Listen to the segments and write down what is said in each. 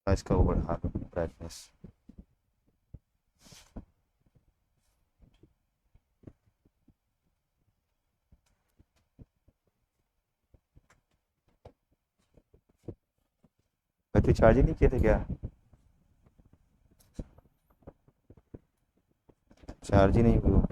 इसका वो बढ़ा दो ब्राइटनेस। बैटरी चार्ज ही नहीं किए थे क्या? चार्ज ही नहीं हुई वो।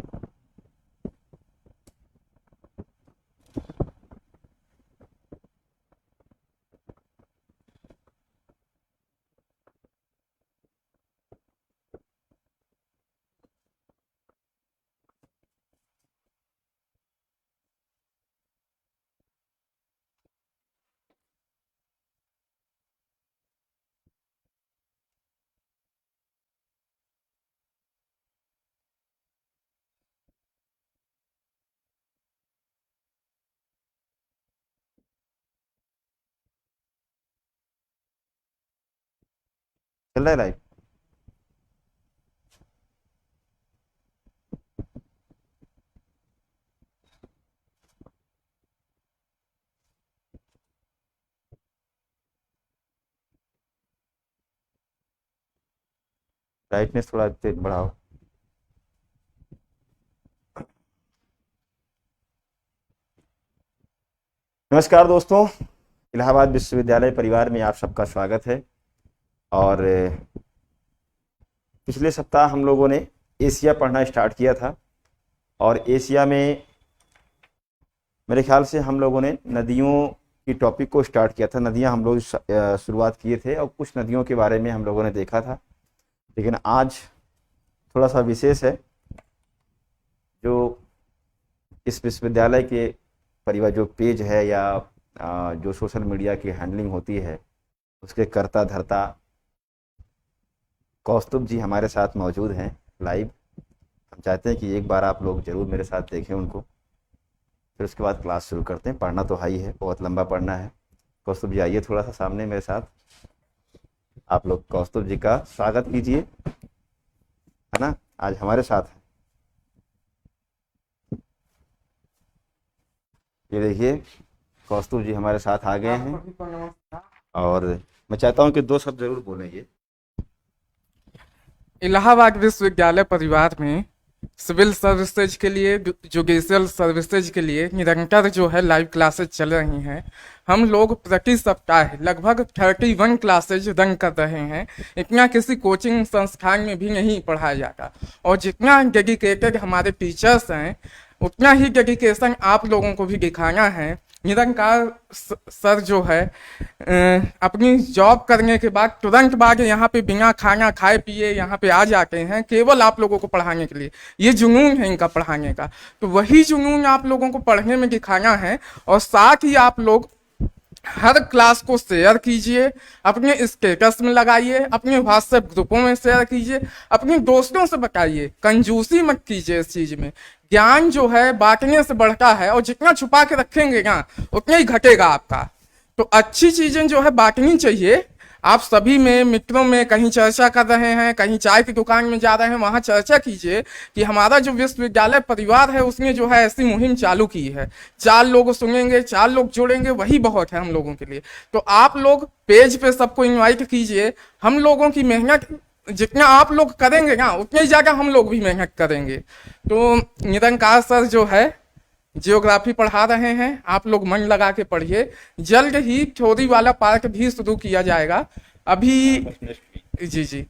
चल रहा है लाइव? ब्राइटनेस थोड़ा बढ़ाओ। नमस्कार दोस्तों, इलाहाबाद विश्वविद्यालय परिवार में आप सबका स्वागत है। और पिछले सप्ताह हम लोगों ने एशिया पढ़ना स्टार्ट किया था। और एशिया में मेरे ख्याल से हम लोगों ने नदियों की टॉपिक को स्टार्ट किया था। नदियां हम लोग शुरुआत किए थे और कुछ नदियों के बारे में हम लोगों ने देखा था। लेकिन आज थोड़ा सा विशेष है। जो इस विश्वविद्यालय के परिवार जो पेज है या जो सोशल मीडिया की हैंडलिंग होती है, उसके कर्ता धर्ता कौस्तुभ जी हमारे साथ मौजूद हैं लाइव। हम चाहते हैं कि एक बार आप लोग ज़रूर मेरे साथ देखें उनको, फिर उसके बाद क्लास शुरू करते हैं। पढ़ना तो हाई है, बहुत लंबा पढ़ना है। कौस्तुभ जी आइए थोड़ा सा सामने मेरे साथ। आप लोग कौस्तुभ जी का स्वागत कीजिए, है ना। आज हमारे साथ है, ये देखिए कौस्तुभ जी हमारे साथ आ गए हैं। और मैं चाहता हूँ कि दो शब्द जरूर बोलें ये। इलाहाबाद विश्वविद्यालय परिवार में सिविल सर्विसेज के लिए, जुडिशियल सर्विसेज के लिए निरंतर जो है लाइव क्लासेज चल रही हैं। हम लोग प्रति सप्ताह लगभग 31 क्लासेज रन कर रहे हैं। इतना किसी कोचिंग संस्थान में भी नहीं पढ़ाया जाता। और जितना डेडिकेटेड हमारे टीचर्स हैं, उतना ही डेडिकेशन आप लोगों को भी दिखाना है। निरंकार सर जो है अपनी जॉब करने के बाद तुरंत बाद यहाँ पे बिना खाना खाए पिए यहाँ पे आ जाते हैं, केवल आप लोगों को पढ़ाने के लिए। ये जुनून है इनका पढ़ाने का। तो वही जुनून आप लोगों को पढ़ने में दिखाना है। और साथ ही आप लोग हर क्लास को शेयर कीजिए, अपने स्टेटस में लगाइए, अपने व्हाट्सएप ग्रुपों में शेयर कीजिए, अपने दोस्तों से बताइए। कंजूसी मत कीजिए इस चीज में। ज्ञान जो है बांटने से बढ़ता है, और जितना छुपा के रखेंगे ना उतना ही घटेगा आपका। तो अच्छी चीजें जो है बांटनी चाहिए। आप सभी में मित्रों में कहीं चर्चा कर रहे हैं, कहीं चाय की दुकान में जा रहे हैं, वहां चर्चा कीजिए कि हमारा जो विश्वविद्यालय परिवार है उसने जो है ऐसी मुहिम चालू की है। 4 लोग सुनेंगे, 4 लोग जुड़ेंगे, वही बहुत है हम लोगों के लिए। तो आप लोग पेज पे सबको इनवाइट कीजिए। हम लोगों की मेहनत जितना आप लोग करेंगे ना उतनी ही ज्यादा हम लोग भी मेहनत करेंगे। तो निरंकार सर जो है जियोग्राफी पढ़ा रहे हैं, आप लोग मन लगा के पढ़िए। जल्द ही थ्योरी वाला पार्ट भी शुरू किया जाएगा। अभी जी जी,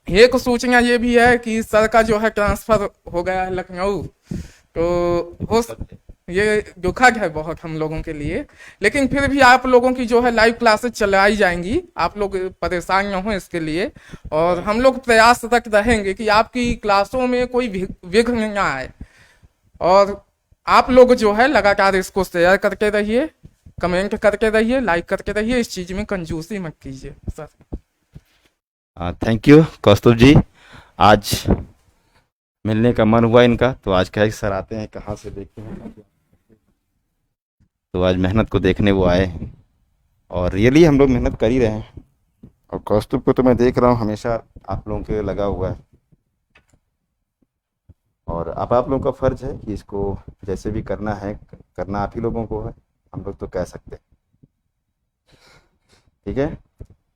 एक सूचना ये भी है कि सर का जो है ट्रांसफर हो गया है लखनऊ। तो हो ये दुखद है बहुत हम लोगों के लिए। लेकिन फिर भी आप लोगों की जो है लाइव क्लासेस चलाई जाएंगी, आप लोग परेशान न हो इसके लिए। और हम लोग प्रयासरत रहेंगे कि आपकी क्लासों में कोई विघ्न ना आए। और आप लोग जो है लगातार इसको शेयर करते रहिए, कमेंट करते रहिए, लाइक करते रहिए। इस चीज में कंजूसी मत कीजिए सर। थैंक यू कौस्तुभ जी। आज मिलने का मन हुआ इनका, तो आज कहे सर आते हैं कहाँ से देखते हैं, तो आज मेहनत को देखने वो आए हैं। और रियली हम लोग मेहनत कर ही रहे हैं। और कौस्तुभ को तो मैं देख रहा हूँ हमेशा आप लोगों के लगा हुआ है। और अब आप लोगों का फर्ज है कि इसको जैसे भी करना है, करना आप ही लोगों को है। हम लोग तो कह सकते हैं, ठीक है।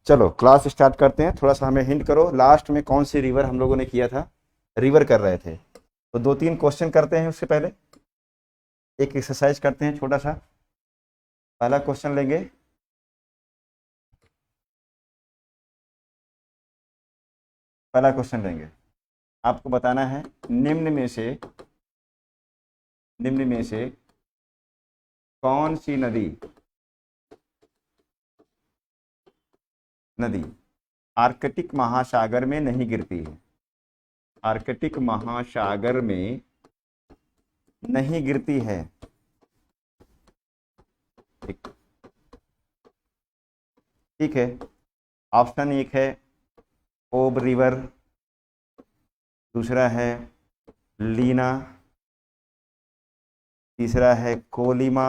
चलो क्लास स्टार्ट करते हैं। थोड़ा सा हमें हिंट करो, लास्ट में कौन सी रिवर हम लोगों ने किया था, रिवर कर रहे थे। तो 2-3 क्वेश्चन करते हैं, उससे पहले एक एक्सरसाइज करते हैं छोटा सा। पहला क्वेश्चन लेंगे, पहला क्वेश्चन लेंगे। आपको बताना है निम्न में से कौन सी नदी आर्कटिक महासागर में नहीं गिरती है, आर्कटिक महासागर में नहीं गिरती है। ठीक ठीक है। ऑप्शन एक है ओब रिवर, दूसरा है लीना, तीसरा है कोलिमा,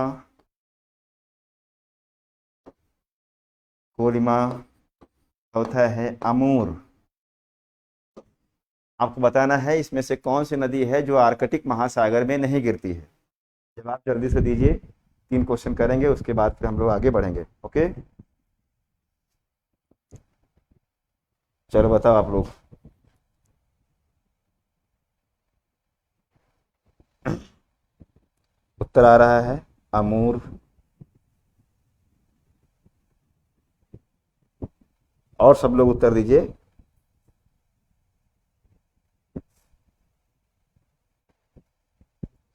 चौथा है अमूर। आपको बताना है इसमें से कौन सी नदी है जो आर्कटिक महासागर में नहीं गिरती है। जवाब जल्दी से दीजिए। 3 क्वेश्चन करेंगे, उसके बाद फिर हम लोग आगे बढ़ेंगे। ओके, चलो बताओ आप लोग। उत्तर आ रहा है अमूर। और सब लोग उत्तर दीजिए।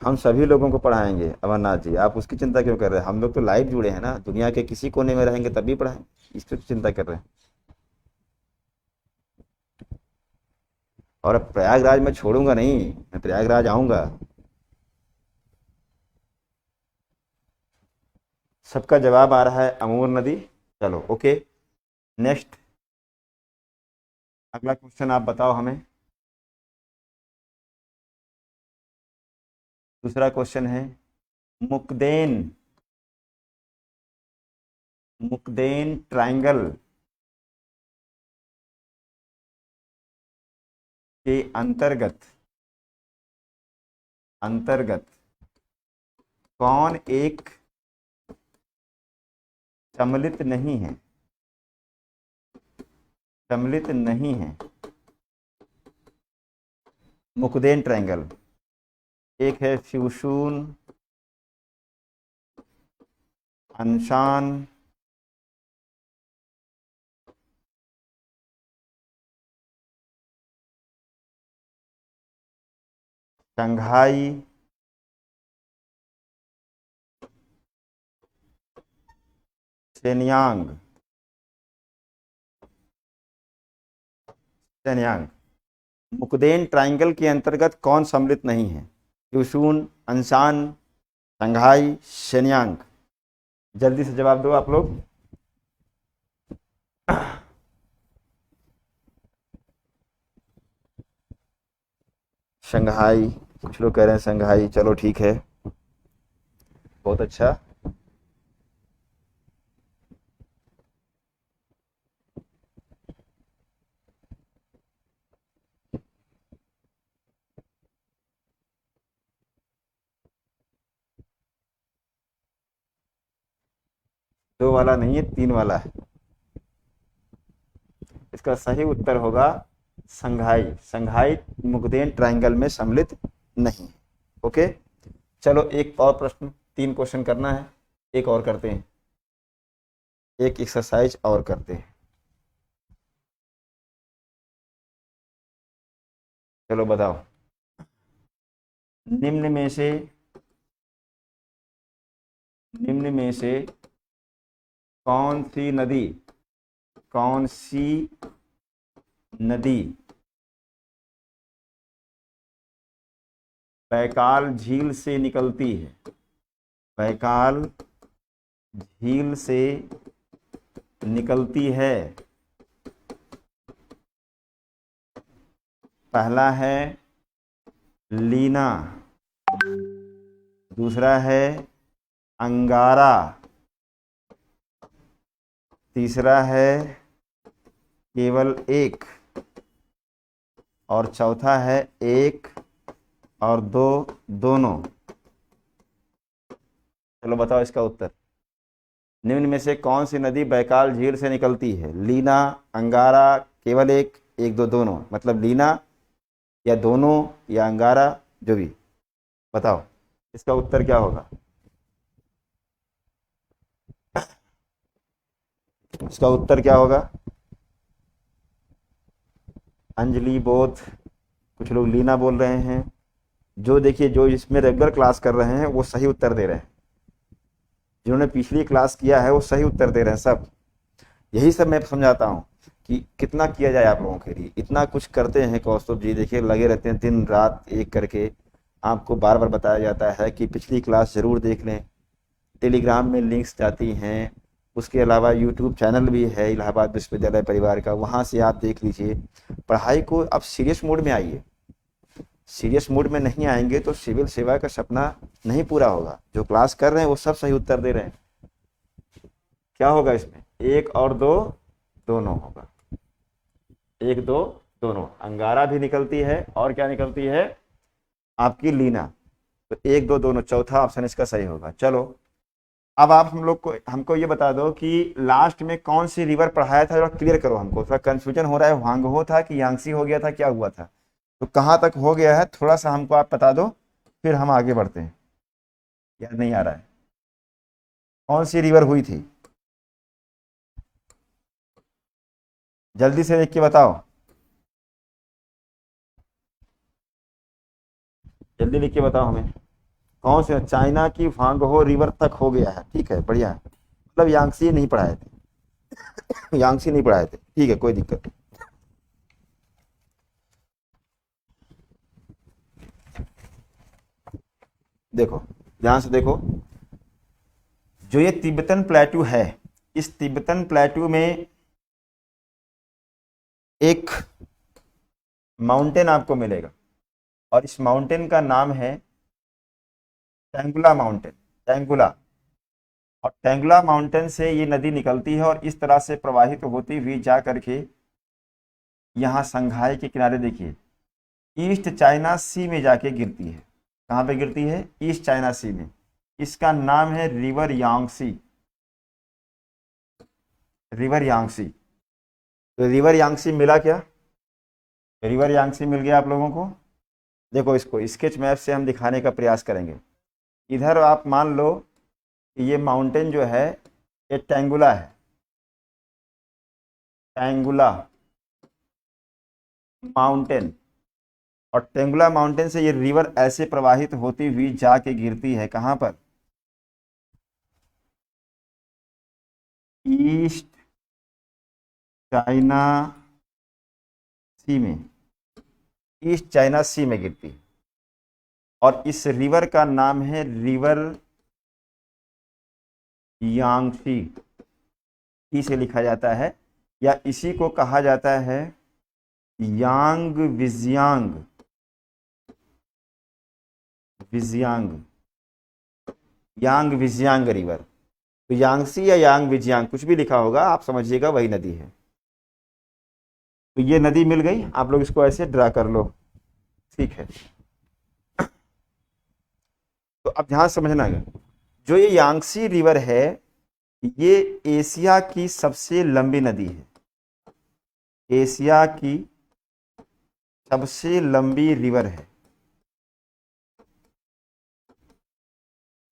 हम सभी लोगों को पढ़ाएंगे अमरनाथ जी, आप उसकी चिंता क्यों कर रहे हैं? हम लोग तो लाइव जुड़े हैं ना, दुनिया के किसी कोने में रहेंगे तभी पढ़ाएंगे, इसकी चिंता कर रहे हैं। और अब प्रयागराज में छोड़ूंगा नहीं, मैं प्रयागराज आऊंगा। सबका जवाब आ रहा है अमूर नदी। चलो ओके, नेक्स्ट अगला क्वेश्चन आप बताओ हमें। दूसरा क्वेश्चन है मुकदेन मुकदेन ट्रायंगल के अंतर्गत कौन एक सम्मिलित नहीं है। मुकदेन ट्रायंगल, एक है फ्यूशून, अनशान, शंघाई, शेनयांग। मुकदेन ट्रायंगल के अंतर्गत कौन सम्मिलित नहीं है? फ्यूशून, अनशान, शंघाई, शेनयांग। जल्दी से जवाब दो आप लोग। शंघाई, कुछ लोग कह रहे हैं शंघाई। चलो ठीक है, बहुत अच्छा। दो वाला नहीं है, 3 वाला है। इसका सही उत्तर होगा संघाई। संघाई मुकदेन ट्रायंगल में सम्मिलित नहीं। ओके, चलो एक और प्रश्न, 3 क्वेश्चन करना है, एक और करते हैं, एक एक्सरसाइज और करते हैं। चलो बताओ, निम्न में से कौन सी नदी बैकाल झील से निकलती है? बैकाल झील से निकलती है। पहला है लीना, दूसरा है अंगारा, तीसरा है केवल एक, और चौथा है 1 और 2 दोनों। चलो बताओ इसका उत्तर। निम्न में से कौन सी नदी बैकाल झील से निकलती है? लीना, अंगारा, केवल एक, एक दो, दोनों। मतलब लीना या दोनों या अंगारा, जो भी। बताओ इसका उत्तर क्या होगा? इसका उत्तर क्या होगा? अंजलि, बोध, कुछ लोग लीना बोल रहे हैं। जो देखिए, जो इसमें रेगुलर क्लास कर रहे हैं वो सही उत्तर दे रहे हैं। जिन्होंने पिछली क्लास किया है वो सही उत्तर दे रहे हैं सब। यही सब मैं समझाता हूँ कि कितना किया जाए आप लोगों के लिए। इतना कुछ करते हैं कौस्तुभ जी, देखिए लगे रहते हैं दिन रात एक करके। आपको बार बार बताया जाता है कि पिछली क्लास ज़रूर देख लें। टेलीग्राम में लिंक्स जाती हैं, उसके अलावा यूट्यूब चैनल भी है इलाहाबाद विश्वविद्यालय परिवार का, वहाँ से आप देख लीजिए। पढ़ाई को अब सीरियस मोड में आइए। सीरियस मूड में नहीं आएंगे तो सिविल सेवा का सपना नहीं पूरा होगा। जो क्लास कर रहे हैं वो सब सही उत्तर दे रहे हैं। क्या होगा इसमें? एक और दो, दोनों होगा। एक दो दोनों। अंगारा भी निकलती है और क्या निकलती है? आपकी लीना। तो एक दो दोनों, चौथा ऑप्शन इसका सही होगा। चलो अब आप हमको ये बता दो कि लास्ट में कौन सी रिवर पढ़ाया था, थोड़ा क्लियर करो हमको। थोड़ा कंफ्यूजन हो रहा है, वांगहो था कि यांगसी हो गया था, क्या हुआ था? तो कहाँ तक हो गया है थोड़ा सा हमको आप बता दो, फिर हम आगे बढ़ते हैं। याद नहीं आ रहा है कौन सी रिवर हुई थी? जल्दी से लिख के बताओ, जल्दी लिख के बताओ हमें। कौन से? चाइना की वांगहो रिवर तक हो गया है, ठीक है, बढ़िया है। मतलब यांगसी नहीं पढ़ाए थे, यांगसी नहीं पढ़ाए थे, ठीक है, कोई दिक्कत नहीं। देखो ध्यान से देखो, जो ये तिब्बतन प्लेटू है, इस तिब्बतन प्लेटू में एक माउंटेन आपको मिलेगा और इस माउंटेन का नाम है टेंगुला माउंटेन। टेंगुला। और टेंगुला माउंटेन से ये नदी निकलती है और इस तरह से प्रवाहित होती हुई जा करके यहाँ संघाई के किनारे देखिए ईस्ट चाइना सी में जाके गिरती है। कहाँ पे गिरती है? ईस्ट चाइना सी में। इसका नाम है रिवर यांगसी। River Yangtze. तो रिवर यांगसी मिला क्या? रिवर यांगसी मिल गया आप लोगों को? देखो इसको स्केच मैप से हम दिखाने का प्रयास करेंगे। इधर आप मान लो कि ये माउंटेन जो है ये टेंगुला है। टेंगुला माउंटेन। और टेंगुला माउंटेन से ये रिवर ऐसे प्रवाहित होती हुई जाके गिरती है कहाँ पर? ईस्ट चाइना सी में। ईस्ट चाइना सी में गिरती है और इस रिवर का नाम है रिवर यांगसी। इसे लिखा जाता है या इसी को कहा जाता है यांग विजियांग। विजियांग, यांग विजियांग रिवर। तो यांगसी या यांग विजियांग कुछ भी लिखा होगा, आप समझिएगा वही नदी है। तो ये नदी मिल गई, आप लोग इसको ऐसे ड्रा कर लो, ठीक है। तो अब ध्यान समझना है, जो ये यांगसी रिवर है ये एशिया की सबसे लंबी नदी है। एशिया की सबसे लंबी रिवर है,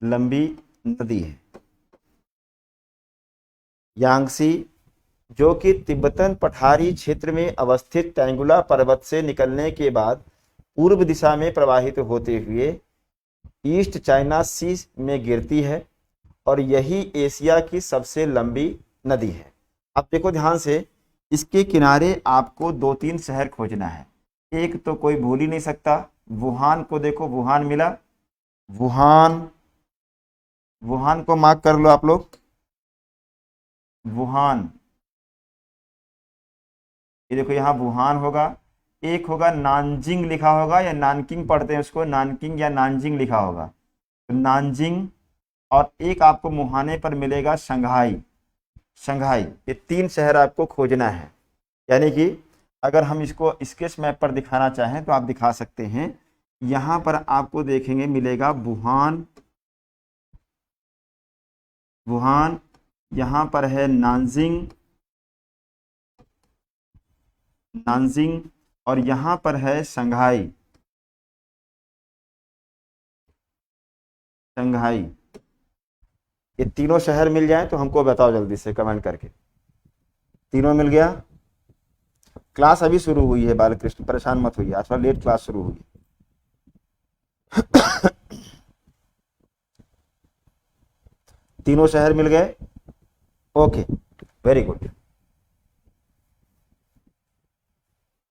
लंबी नदी है यांगसी, जो कि तिब्बतन पठारी क्षेत्र में अवस्थित टेंगुला पर्वत से निकलने के बाद पूर्व दिशा में प्रवाहित होते हुए ईस्ट चाइना सी में गिरती है और यही एशिया की सबसे लंबी नदी है। अब देखो ध्यान से, इसके किनारे आपको दो तीन शहर खोजना है। एक तो कोई भूल ही नहीं सकता, वुहान को देखो, वुहान मिला। वुहान, वुहान को मार्क कर लो आप लोग। वुहान, ये देखो यहाँ वुहान होगा। एक होगा नानजिंग लिखा होगा, या नानकिंग पढ़ते हैं उसको, नानकिंग या नानजिंग लिखा होगा, तो नानजिंग। और एक आपको मुहाने पर मिलेगा शंघाई। शंघाई, ये तीन शहर आपको खोजना है। यानी कि अगर हम इसको स्केच मैप पर दिखाना चाहें तो आप दिखा सकते हैं। यहाँ पर आपको देखेंगे मिलेगा वुहान, वुहान, यहाँ पर है नानजिंग, नानजिंग, और यहाँ पर है शंघाई, शंघाई। ये तीनों शहर मिल जाए तो हमको बताओ जल्दी से कमेंट करके। तीनों मिल गया? क्लास अभी शुरू हुई है बालकृष्ण, परेशान मत होइए, आज थोड़ा लेट क्लास शुरू हुई। तीनों शहर मिल गए? Okay, very good,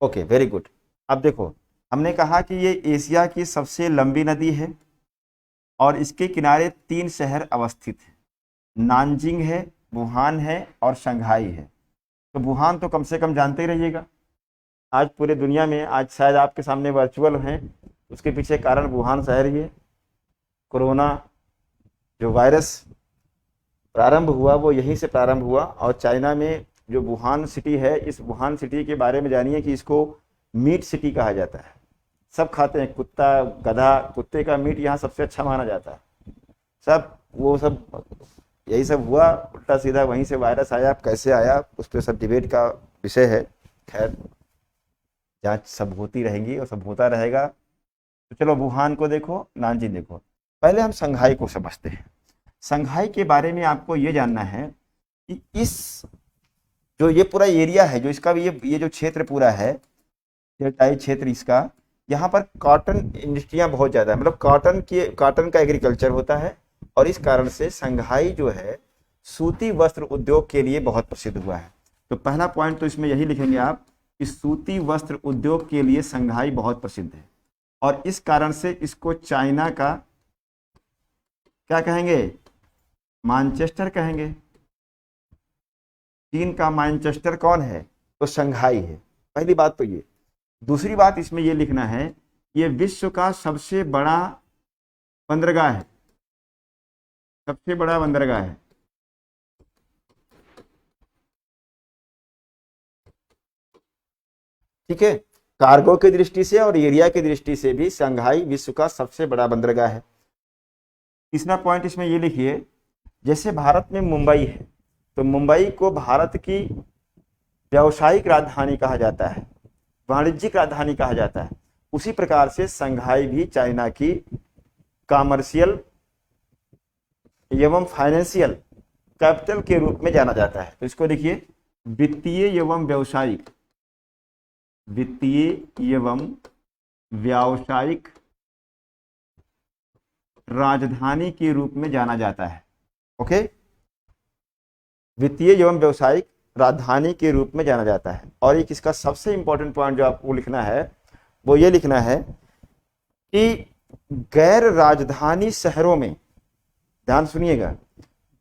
okay very good. अब देखो, हमने कहा कि ये एशिया की सबसे लंबी नदी है और इसके किनारे 3 शहर अवस्थित हैं। नानजिंग है, वुहान है और शंघाई है। तो वुहान तो कम से कम जानते ही रहिएगा, आज पूरे दुनिया में आज शायद आपके सामने वर्चुअल हैं, उसके पीछे कारण वुहान शहर ही है। कोरोना जो वायरस प्रारंभ हुआ वो यहीं से प्रारंभ हुआ, और चाइना में जो वुहान सिटी है, इस वुहान सिटी के बारे में जानिए कि इसको मीट सिटी कहा जाता है। सब खाते हैं, कुत्ता, गधा, कुत्ते का मीट यहाँ सबसे अच्छा माना जाता है। सब वो सब यही सब हुआ, उल्टा सीधा वहीं से वायरस आया, कैसे आया उस पर सब डिबेट का विषय है। खैर, जांच सब होती रहेंगी और सब होता रहेगा। तो चलो वुहान को देखो, नानजिंग देखो। पहले हम शंघाई को समझते हैं। शंघाई के बारे में आपको ये जानना है कि इस जो ये पूरा एरिया है, जो इसका ये जो क्षेत्र पूरा है, डेल्टाई क्षेत्र इसका, यहाँ पर कॉटन इंडस्ट्रियाँ बहुत ज़्यादा है, मतलब कॉटन का एग्रीकल्चर होता है। और इस कारण से शंघाई जो है सूती वस्त्र उद्योग के लिए बहुत प्रसिद्ध हुआ है। तो पहला पॉइंट तो इसमें यही लिखेंगे आप कि सूती वस्त्र उद्योग के लिए शंघाई बहुत प्रसिद्ध है, और इस कारण से इसको चाइना का क्या कहेंगे, मैनचेस्टर कहेंगे। चीन का मैनचेस्टर कौन है? तो शंघाई है। पहली बात तो ये। दूसरी बात इसमें ये लिखना है, ये विश्व का सबसे बड़ा बंदरगाह है, सबसे बड़ा बंदरगाह है। ठीक है, कार्गो की दृष्टि से और एरिया की दृष्टि से भी शंघाई विश्व का सबसे बड़ा बंदरगाह है। तीसरा पॉइंट इसमें ये लिखिए, जैसे भारत में मुंबई है, तो मुंबई को भारत की व्यावसायिक राजधानी कहा जाता है, वाणिज्यिक राजधानी कहा जाता है। उसी प्रकार से शंघाई भी चाइना की कॉमर्शियल एवं फाइनेंशियल कैपिटल के रूप में जाना जाता है। तो इसको देखिए, वित्तीय एवं व्यावसायिक, वित्तीय एवं व्यावसायिक राजधानी के रूप में जाना जाता है। ओके, वित्तीय एवं व्यावसायिक राजधानी के रूप में जाना जाता है। और एक इसका सबसे इंपॉर्टेंट पॉइंट जो आपको लिखना है वो ये लिखना है कि गैर राजधानी शहरों में, ध्यान सुनिएगा,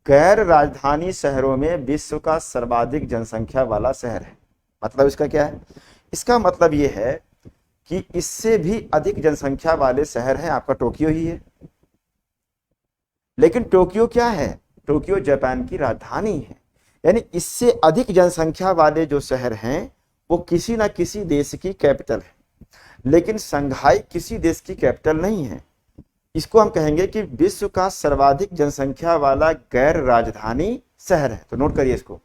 गैर राजधानी शहरों में विश्व का सर्वाधिक जनसंख्या वाला शहर है। मतलब इसका क्या है? इसका मतलब ये है कि इससे भी अधिक जनसंख्या वाले शहर हैं आपका टोक्यो ही है। लेकिन टोक्यो क्या है? टोक्यो जापान की राजधानी है, यानी इससे अधिक जनसंख्या वाले जो शहर हैं वो किसी ना किसी देश की कैपिटल है। लेकिन शंघाई किसी देश की कैपिटल नहीं है। इसको हम कहेंगे कि विश्व का सर्वाधिक जनसंख्या वाला गैर राजधानी शहर है। तो नोट करिए इसको,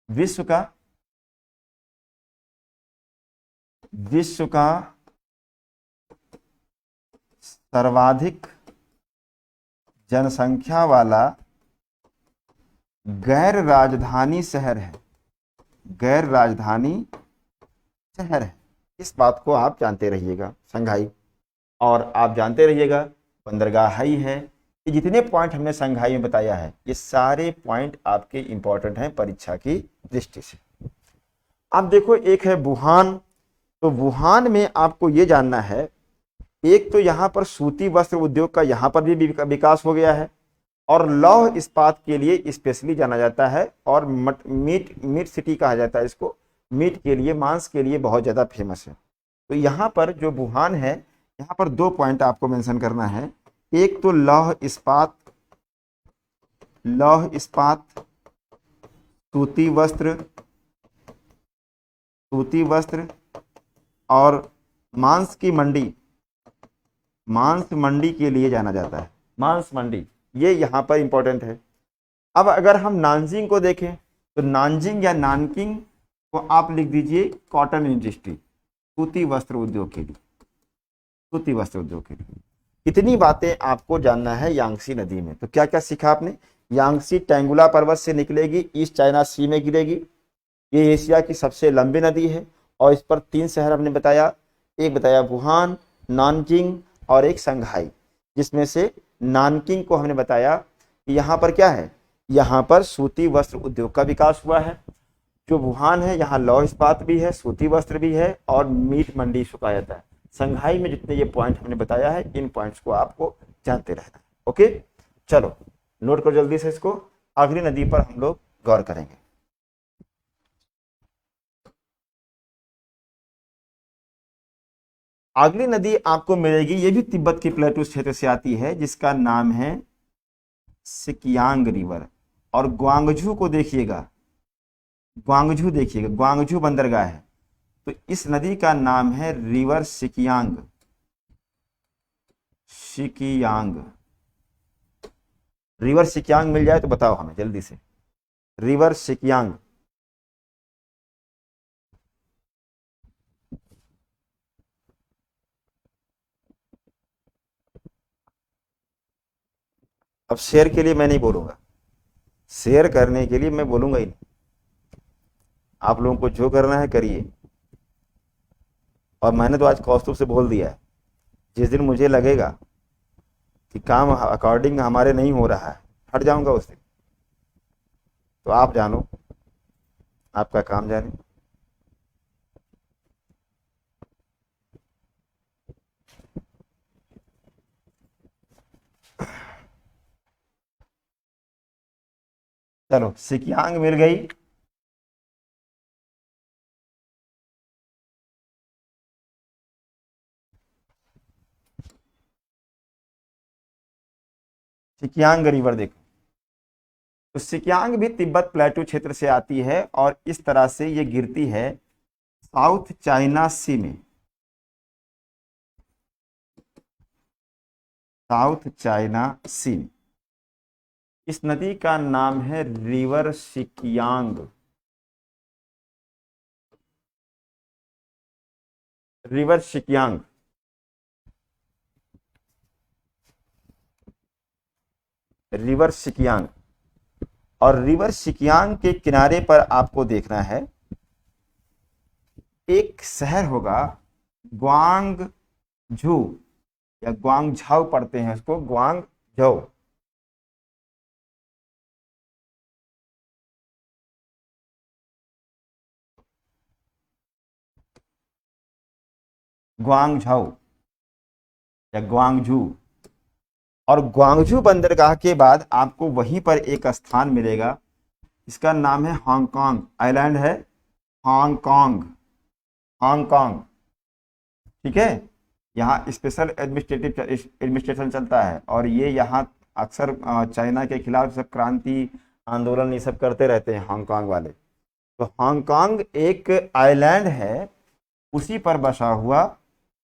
विश्व का सर्वाधिक जनसंख्या वाला गैर राजधानी शहर है, गैर राजधानी शहर है। इस बात को आप जानते रहिएगा, शंघाई। और आप जानते रहिएगा बंदरगाह ही है। ये जितने पॉइंट हमने शंघाई में बताया है, ये सारे पॉइंट आपके इंपॉर्टेंट हैं परीक्षा की दृष्टि से। अब देखो, एक है वुहान। तो वुहान में आपको ये जानना है, एक तो यहाँ पर सूती वस्त्र उद्योग का यहाँ पर भी विकास हो गया है, और लौह इस्पात के लिए स्पेशली जाना जाता है, और मीट सिटी कहा जाता है इसको। मीट के लिए, मांस के लिए बहुत ज़्यादा फेमस है। तो यहाँ पर जो वुहान है, यहाँ पर 2 पॉइंट आपको मेंशन करना है। एक तो लौह इस्पात, सूती वस्त्र और मांस मंडी के लिए जाना जाता है। मांस मंडी, ये यहाँ पर इंपॉर्टेंट है। अब अगर हम नानजिंग को देखें तो नानजिंग या नानकिंग को आप लिख दीजिए कॉटन इंडस्ट्री, सूती वस्त्र उद्योग के लिए, सूती वस्त्र उद्योग के लिए। कितनी बातें आपको जानना है यांगसी नदी में। तो क्या क्या सीखा आपने? यांगसी टैंगुला पर्वत से निकलेगी, ईस्ट चाइना सी में गिरेगी, ये एशिया की सबसे लंबी नदी है और इस पर 3 शहर हमने बताया, एक बताया वुहान, नानकिंग और एक संघाई, जिसमें से नानकिंग को हमने बताया कि यहाँ पर क्या है, यहाँ पर सूती वस्त्र उद्योग का विकास हुआ है। जो वुहान है यहाँ लौह इस्पात भी है, सूती वस्त्र भी है और मीट मंडी सुखाया जाता है। संघाई में जितने ये पॉइंट हमने बताया है, इन पॉइंट्स को आपको जानते रहना है। ओके, चलो नोट करो जल्दी से इसको। अगली नदी पर हम लोग गौर करेंगे। अगली नदी आपको मिलेगी, ये भी तिब्बत के प्लेटू क्षेत्र से आती है, जिसका नाम है सिकियांग रिवर। और ग्वांगझू को देखिएगा, ग्वांगझू देखिएगा, ग्वांगझू बंदरगाह है, तो इस नदी का नाम है river Sikiang, Sikiang. River Sikiang मिल जाए तो बताओ हमें जल्दी से, रिवर सिकियांग। अब शेयर के लिए मैं नहीं बोलूंगा, शेयर करने के लिए मैं बोलूंगा ही नहीं। आप लोगों को जो करना है करिए। और मैंने तो आज कौस्तुभ से बोल दिया है, जिस दिन मुझे लगेगा कि काम अकॉर्डिंग हमारे नहीं हो रहा है, हट जाऊंगा उस दिन। तो आप जानो, आपका काम जाने। चलो सिकियांग मिल गई। सिकियांग रिवर देखो, तो सिकियांग भी तिब्बत प्लेटू क्षेत्र से आती है और इस तरह से ये गिरती है साउथ चाइना सी में, साउथ चाइना सी में। इस नदी का नाम है river Sikiang, river Sikiang. River Sikiang. और रिवर सिकियांग के किनारे पर आपको देखना है एक शहर होगा ग्वांगझू, या ग्वांगझाओ पढ़ते हैं इसको, ग्वांगझाओ। ग्वांगझाओ या ग्वांगझू। और ग्वांगझू बंदरगाह के बाद आपको वहीं पर एक स्थान मिलेगा, इसका नाम है हांगकांग आइलैंड है, हांगकांग, हांगकांग। ठीक है, यहाँ स्पेशल एडमिनिस्ट्रेशन चलता है और ये यहाँ अक्सर चाइना के खिलाफ सब क्रांति आंदोलन ये सब करते रहते हैं हांगकांग वाले। तो हांगकांग एक आइलैंड है, उसी पर बसा हुआ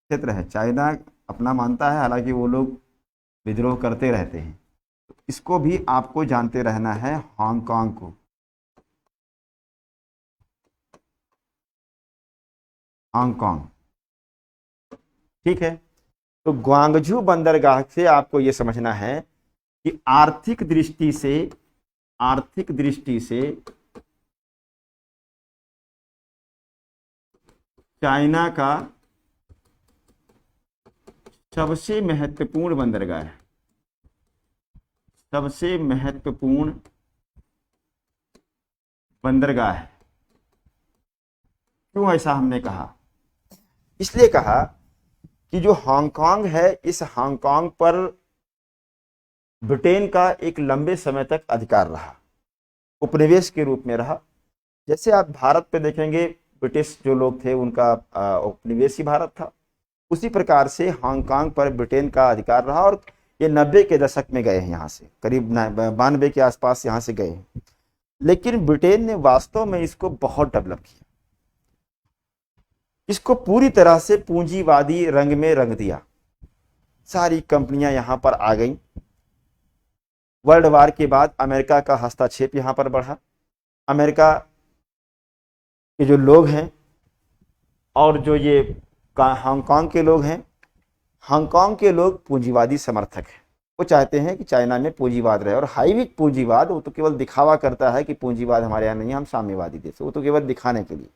क्षेत्र है। चाइना अपना मानता है, हालांकि वो लोग विद्रोह करते रहते हैं। तो इसको भी आपको जानते रहना है, हांगकांग को। हांगकांग, ठीक है। तो ग्वांगझू बंदरगाह से आपको यह समझना है कि आर्थिक दृष्टि से, आर्थिक दृष्टि से चाइना का सबसे महत्वपूर्ण बंदरगाह है, सबसे महत्वपूर्ण बंदरगाह है। क्यों ऐसा हमने कहा? इसलिए कहा कि जो हांगकांग है, इस हांगकांग पर ब्रिटेन का एक लंबे समय तक अधिकार रहा, उपनिवेश के रूप में रहा। जैसे आप भारत पे देखेंगे, ब्रिटिश जो लोग थे उनका उपनिवेश ही भारत था, उसी प्रकार से हांगकांग पर ब्रिटेन का अधिकार रहा। और ये 90 के दशक में गए हैं, यहाँ से करीब 92 के आसपास यहाँ से गए हैं। लेकिन ब्रिटेन ने वास्तव में इसको बहुत डेवलप किया, इसको पूरी तरह से पूंजीवादी रंग में रंग दिया। सारी कंपनियां यहां पर आ गई, वर्ल्ड वार के बाद अमेरिका का हस्तक्षेप यहाँ पर बढ़ा। अमेरिका के जो लोग हैं और जो ये हांगकांग के लोग हैं, हांगकांग के लोग पूंजीवादी समर्थक हैं। वो चाहते हैं कि चाइना में पूंजीवाद रहे, और हाईविक पूंजीवाद वो तो केवल दिखावा करता है कि पूंजीवाद हमारे यहाँ नहीं है, हम साम्यवादी देश, वो तो केवल दिखाने के लिए।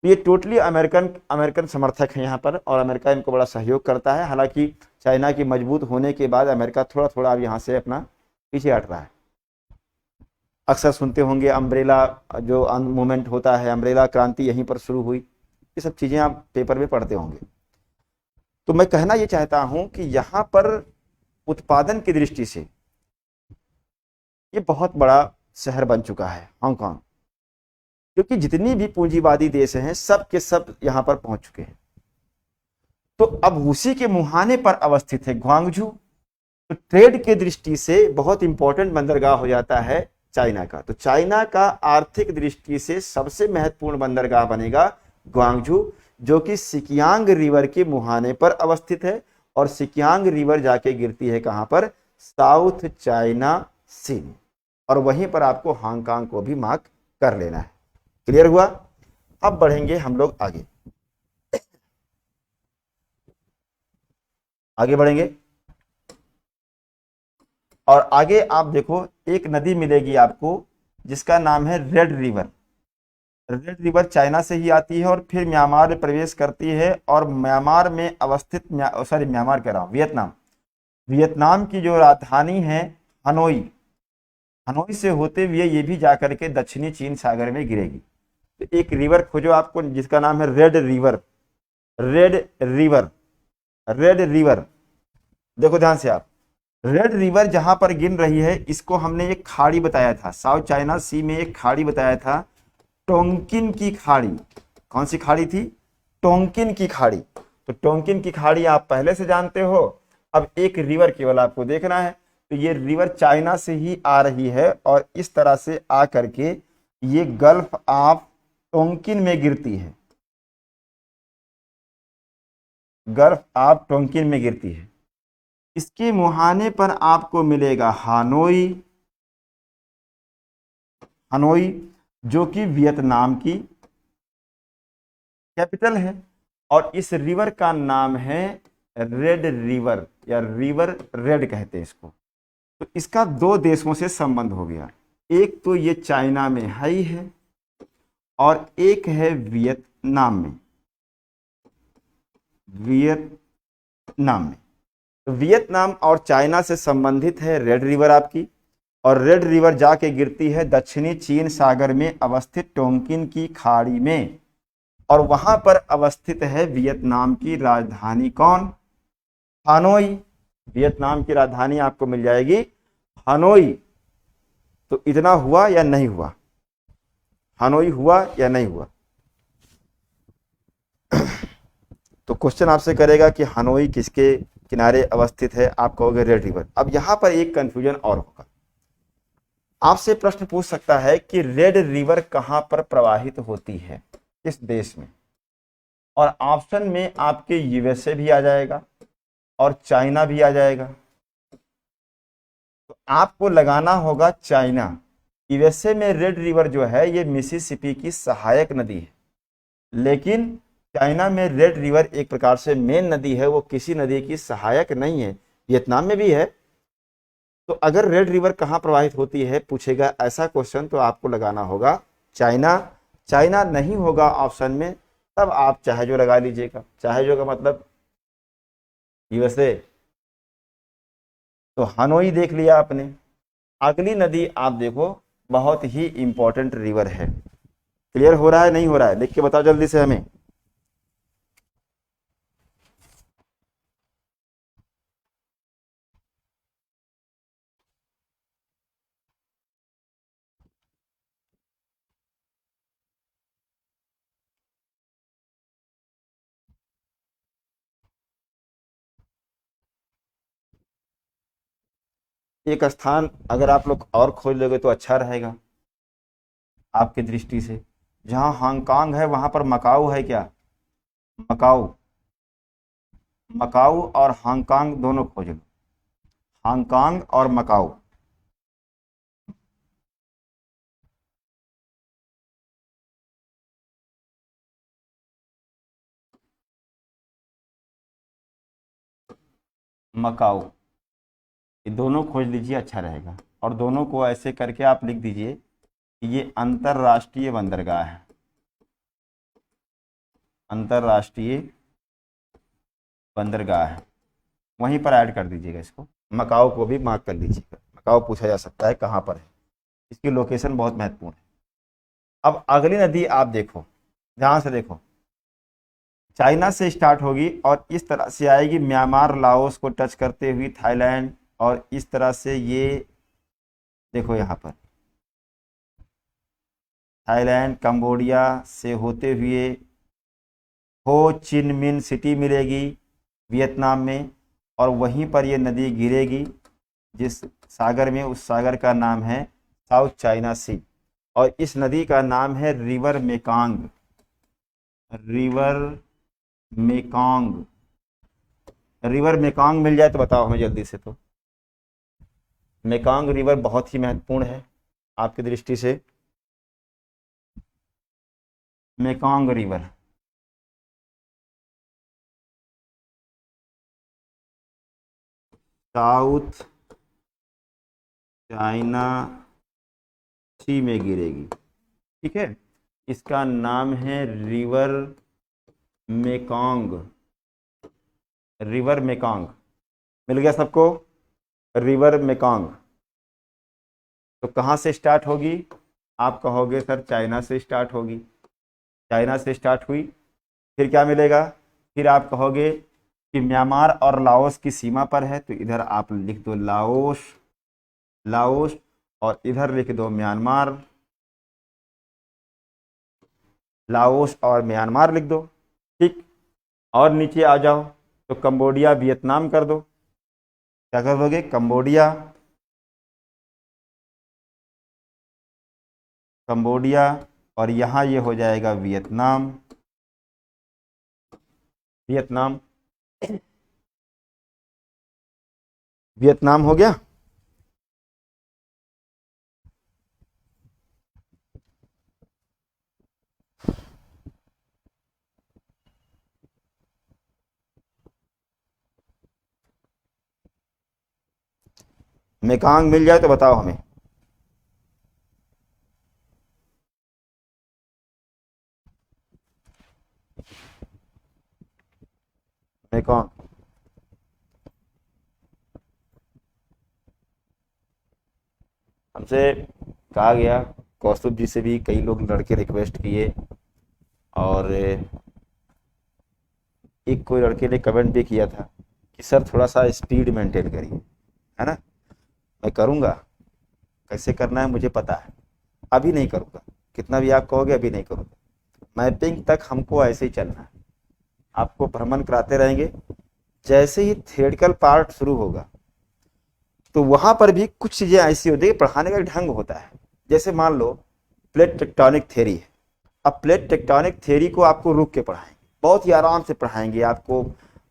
तो ये टोटली अमेरिकन समर्थक हैं यहाँ पर, और अमेरिका इनको बड़ा सहयोग करता है। हालांकि चाइना की मजबूत होने के बाद अमेरिका थोड़ा थोड़ा अब यहाँ से अपना पीछे हट रहा है। अक्सर सुनते होंगे अम्ब्रेला जो मूवमेंट होता है, अम्ब्रेला क्रांति यहीं पर शुरू हुई, ये सब चीज़ें आप पेपर में पढ़ते होंगे। तो मैं कहना ये चाहता हूँ कि यहाँ पर उत्पादन की दृष्टि से ये बहुत बड़ा शहर बन चुका है हांगकांग, क्योंकि जितनी भी पूंजीवादी देश हैं सब के सब यहाँ पर पहुंच चुके हैं। तो अब उसी के मुहाने पर अवस्थित है ग्वांगझू। तो ट्रेड के दृष्टि से बहुत इंपॉर्टेंट बंदरगाह हो जाता है चाइना का। तो चाइना का आर्थिक दृष्टि से सबसे महत्वपूर्ण बंदरगाह बनेगा ग्वांगझू, जो कि सिकियांग रिवर के मुहाने पर अवस्थित है। और सिकियांग रिवर जाके गिरती है कहाँ पर? साउथ चाइना सी में, और वहीं पर आपको हांगकांग को भी मार्क कर लेना है। क्लियर हुआ? अब बढ़ेंगे हम लोग आगे, आगे बढ़ेंगे। और आगे आप देखो एक नदी मिलेगी आपको जिसका नाम है red river. Red river China से ही आती है और फिर म्यांमार में प्रवेश करती है, और म्यांमार में अवस्थित म्यांमार कह रहा हूँ, वियतनाम की जो राजधानी है हनोई, हनोई से होते हुए ये भी जाकर के दक्षिणी चीन सागर में गिरेगी। तो एक रिवर खोजो आपको जिसका नाम है red river. Red river, red river, देखो ध्यान से आप, रेड रिवर जहां पर गिर रही है इसको हमने एक खाड़ी बताया था, साउथ चाइना सी में एक खाड़ी बताया था, टोंकिन की खाड़ी। कौन सी खाड़ी थी? टोंकिन की खाड़ी। तो टोंकिन की खाड़ी आप पहले से जानते हो। अब एक रिवर केवल आपको देखना है। तो ये रिवर चाइना से ही आ रही है और इस तरह से आ करके ये गल्फ ऑफ टोंकिन में गिरती है, गल्फ ऑफ टोंकिन में गिरती है। इसके मुहाने पर आपको मिलेगा हानोई, हनोई जो कि वियतनाम की कैपिटल है। और इस रिवर का नाम है रेड रिवर, या रिवर रेड कहते हैं इसको। तो इसका दो देशों से संबंध हो गया, एक तो ये चाइना में है ही है और एक है वियतनाम में, वियतनाम में। तो वियतनाम और चाइना से संबंधित है रेड रिवर आपकी, और रेड रिवर जाके गिरती है दक्षिणी चीन सागर में अवस्थित टोंकिन की खाड़ी में, और वहां पर अवस्थित है वियतनाम की राजधानी कौन? हनोई। वियतनाम की राजधानी आपको मिल जाएगी हनोई। तो इतना हुआ या नहीं हुआ? हनोई हुआ या नहीं हुआ? तो क्वेश्चन आपसे करेगा कि हनोई किसके किनारे अवस्थित है? आप कहोगे रेड रिवर। अब यहां पर एक कंफ्यूजन और होगा, आपसे प्रश्न पूछ सकता है कि रेड रिवर कहां पर प्रवाहित होती है, किस देश में? और ऑप्शन में आपके यूएसए भी आ जाएगा और चाइना भी आ जाएगा। तो आपको लगाना होगा चाइना। यूएसए में रेड रिवर जो है ये मिसिसिपी की सहायक नदी है, लेकिन चाइना में रेड रिवर एक प्रकार से मेन नदी है, वो किसी नदी की सहायक नहीं है। वियतनाम में भी है। तो अगर रेड रिवर कहाँ प्रवाहित होती है पूछेगा ऐसा क्वेश्चन, तो आपको लगाना होगा चाइना। चाइना नहीं होगा ऑप्शन में, तब आप चाहे जो लगा लीजिएगा। चाहे जो का मतलब यूएसए। तो हनोई देख लिया आपने। अगली नदी आप देखो, बहुत ही इंपॉर्टेंट रिवर है। क्लियर हो रहा है नहीं हो रहा है? लिख के बताओ जल्दी से हमें। एक स्थान अगर आप लोग और खोज लोगे तो अच्छा रहेगा आपकी दृष्टि से। जहां हांगकांग है वहां पर मकाऊ है क्या? मकाऊ, मकाऊ और हांगकांग दोनों खोज लो, हांगकांग और मकाऊ। मकाऊ, ये दोनों खोज लीजिए, अच्छा रहेगा। और दोनों को ऐसे करके आप लिख दीजिए कि ये अंतर्राष्ट्रीय बंदरगाह है, अंतर्राष्ट्रीय बंदरगाह है। वहीं पर ऐड कर दीजिएगा इसको, मकाऊ को भी मार्क कर लीजिएगा। मकाऊ पूछा जा सकता है कहाँ पर है, इसकी लोकेशन बहुत महत्वपूर्ण है। अब अगली नदी आप देखो, ध्यान से देखो, चाइना से स्टार्ट होगी और इस तरह से आएगी म्यांमार लाओस को टच करते हुए थाईलैंड, और इस तरह से ये देखो यहाँ पर थाईलैंड कंबोडिया से होते हुए हो चिन मिन सिटी मिलेगी वियतनाम में, और वहीं पर ये नदी गिरेगी जिस सागर में, उस सागर का नाम है साउथ चाइना सी, और इस नदी का नाम है river Mekong, river Mekong. River Mekong मिल जाए तो बताओ हमें जल्दी से। तो मेकांग रिवर बहुत ही महत्वपूर्ण है आपकी दृष्टि से, मेकांग रिवर। साउथ चाइना सी में गिरेगी, ठीक है। इसका नाम है रिवर मेकांग, रिवर मेकांग। मिल गया सबको, रिवर मेकांग। तो कहाँ से स्टार्ट होगी? आप कहोगे सर चाइना से स्टार्ट होगी, चाइना से स्टार्ट हुई, फिर क्या मिलेगा? फिर आप कहोगे कि म्यांमार और लाओस की सीमा पर है, तो इधर आप लिख दो लाओस, लाओस, और इधर लिख दो म्यांमार, लाओस और म्यांमार लिख दो, ठीक। और नीचे आ जाओ तो कंबोडिया वियतनाम कर दो। क्या कर दोगे? कंबोडिया, कंबोडिया, और यहाँ ये हो जाएगा वियतनाम, वियतनाम, वियतनाम हो गया। मेकांग मिल जाए तो बताओ हमें। मेकांग, हमसे कहा गया, कौस्तुभ जी से भी कई लोग लड़के रिक्वेस्ट किए, और एक कोई लड़के ने कमेंट भी किया था कि सर थोड़ा सा स्पीड मेंटेन करिए, है ना। मैं करूँगा, कैसे करना है मुझे पता है, अभी नहीं करूँगा, कितना भी आप कहोगे अभी नहीं करूँगा। मैपिंग तक हमको ऐसे ही चलना है, आपको भ्रमण कराते रहेंगे। जैसे ही थियोरेटिकल पार्ट शुरू होगा तो वहाँ पर भी कुछ चीज़ें ऐसी होती है, पढ़ाने का एक ढंग होता है। जैसे मान लो प्लेट टेक्टोनिक थ्योरी है, अब प्लेट टेक्टोनिक थ्योरी को आपको रुक के पढ़ाएंगे, बहुत ही आराम से पढ़ाएंगे, आपको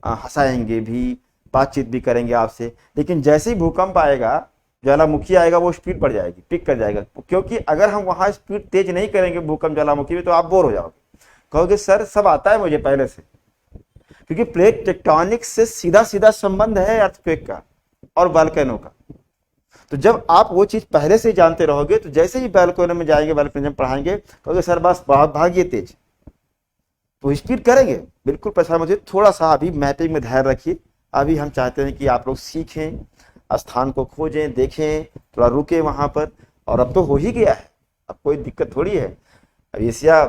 हंसाएंगे भी, बातचीत भी करेंगे आपसे। लेकिन जैसे ही भूकंप आएगा, ज्वालामुखी आएगा, वो स्पीड बढ़ जाएगी, पिक कर जाएगा, क्योंकि अगर हम वहाँ स्पीड तेज नहीं करेंगे भूकंप ज्वालामुखी में तो आप बोर हो जाओगे, कहोगे सर सब आता है मुझे पहले से। क्योंकि प्लेट टेक्टोनिक से सीधा सीधा संबंध है अर्थक्वेक का और वोल्केनो का। तो जब आप वो चीज पहले से ही जानते रहोगे तो जैसे ही वोल्केनो में जाएंगे, वोल्केनिज्म पढ़ाएंगे, कहोगे सर बस भागिए तेज, तो स्पीड करेंगे, बिल्कुल परेशान मत, थोड़ा सा अभी मैपिंग में ध्यान रखिए। अभी हम चाहते हैं कि आप लोग सीखें, स्थान को खोजें, देखें, थोड़ा रुके वहां पर। और अब तो हो ही गया है, अब कोई दिक्कत थोड़ी है। अब एशिया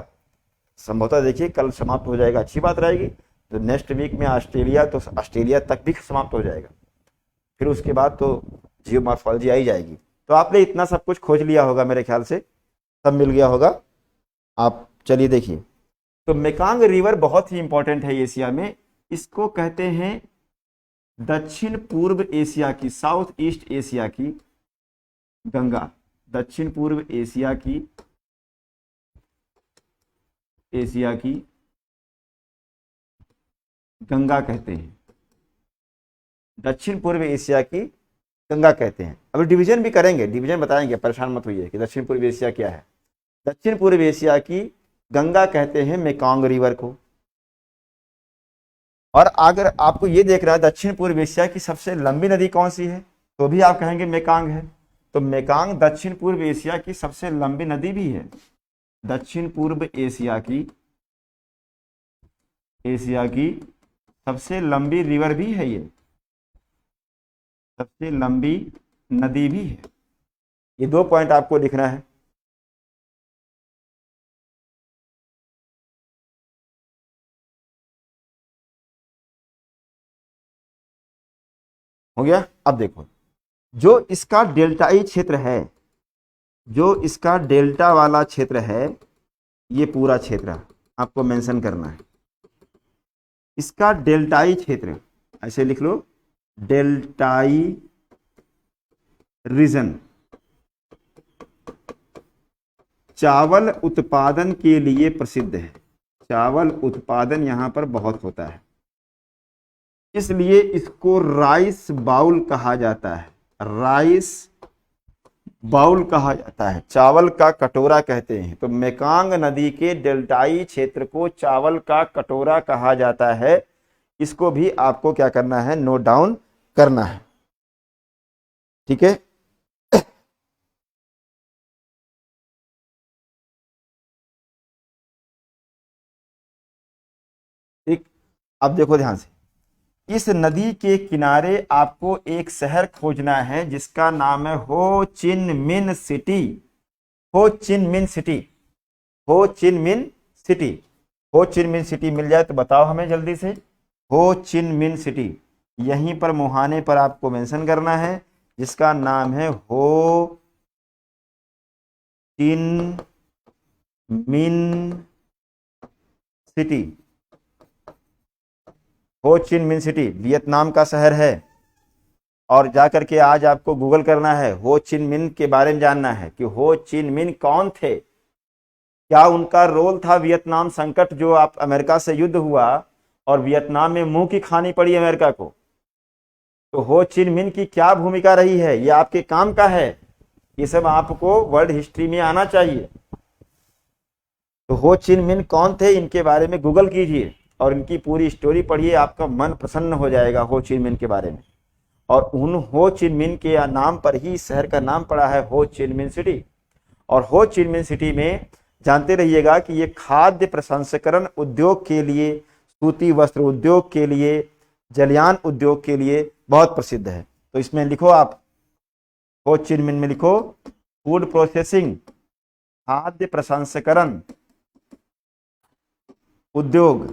संभवतः देखिए कल समाप्त हो जाएगा, अच्छी बात रहेगी। तो नेक्स्ट वीक में ऑस्ट्रेलिया, तो ऑस्ट्रेलिया तक भी समाप्त हो जाएगा, फिर उसके बाद तो जियोमॉर्फोलॉजी आई जाएगी। तो आपने इतना सब कुछ खोज लिया होगा, मेरे ख्याल से सब मिल गया होगा। आप चलिए देखिए, तो मेकांग रिवर बहुत ही इंपॉर्टेंट है एशिया में। इसको कहते हैं दक्षिण पूर्व एशिया की, साउथ ईस्ट एशिया की गंगा, दक्षिण पूर्व एशिया की, एशिया की गंगा कहते हैं, दक्षिण पूर्व एशिया की गंगा कहते हैं। अभी डिवीजन भी करेंगे, डिवीजन बताएंगे, परेशान मत होइए कि दक्षिण पूर्व एशिया क्या है। दक्षिण पूर्व एशिया की गंगा कहते हैं मेकांग रिवर को। और अगर आपको ये देखना है दक्षिण पूर्व एशिया की सबसे लंबी नदी कौन सी है, तो भी आप कहेंगे मेकांग है। तो मेकांग दक्षिण पूर्व एशिया की सबसे लंबी नदी भी है। दक्षिण पूर्व एशिया की सबसे लंबी रिवर भी है, ये सबसे लंबी नदी भी है। ये 2 पॉइंट आपको लिखना है। हो गया। अब देखो, जो इसका डेल्टाई क्षेत्र है, जो इसका डेल्टा वाला क्षेत्र है, ये पूरा क्षेत्र आपको मेंशन करना है। इसका डेल्टाई क्षेत्र ऐसे लिख लो, डेल्टाई रीजन चावल उत्पादन के लिए प्रसिद्ध है। चावल उत्पादन यहां पर बहुत होता है, इसलिए इसको राइस बाउल कहा जाता है। राइस बाउल कहा जाता है, चावल का कटोरा कहते हैं। तो मेकांग नदी के डेल्टाई क्षेत्र को चावल का कटोरा कहा जाता है। इसको भी आपको क्या करना है, नोट डाउन करना है। ठीक है। ठीक, अब देखो ध्यान से, इस नदी के किनारे आपको एक शहर खोजना है जिसका नाम है हो चिन मिन सिटी। हो चिन मिन सिटी, हो चिन मिन सिटी। हो चिन मिन सिटी मिल जाए तो बताओ हमें जल्दी से। हो चिन मिन सिटी यहीं पर मुहाने पर आपको मेंशन करना है, जिसका नाम है हो चिन मिन सिटी। हो चिन मिन सिटी वियतनाम का शहर है। और जाकर के आज आपको गूगल करना है, हो चिन मिन के बारे में जानना है कि हो चिन मिन कौन थे, क्या उनका रोल था वियतनाम संकट जो आप अमेरिका से युद्ध हुआ और वियतनाम में मुंह की खानी पड़ी अमेरिका को। तो हो चिन मिन की क्या भूमिका रही है, ये आपके काम का है। ये सब आपको वर्ल्ड हिस्ट्री में आना चाहिए। तो हो चिन मिन कौन थे, इनके बारे में गूगल कीजिए और इनकी पूरी स्टोरी पढ़िए, आपका मन प्रसन्न हो जाएगा हो चिन मिन के बारे में। और उन हो चिन मिन के नाम पर ही शहर का नाम पड़ा है हो चिन मिन सिटी। और हो चिन मिन सिटी में जानते रहिएगा कि ये खाद्य प्रसंस्करण उद्योग के लिए, सूती वस्त्र उद्योग के लिए, जलयान उद्योग के लिए बहुत प्रसिद्ध है। तो इसमें लिखो आप, हो चिन मिन में लिखो फूड प्रोसेसिंग, खाद्य प्रसंस्करण उद्योग,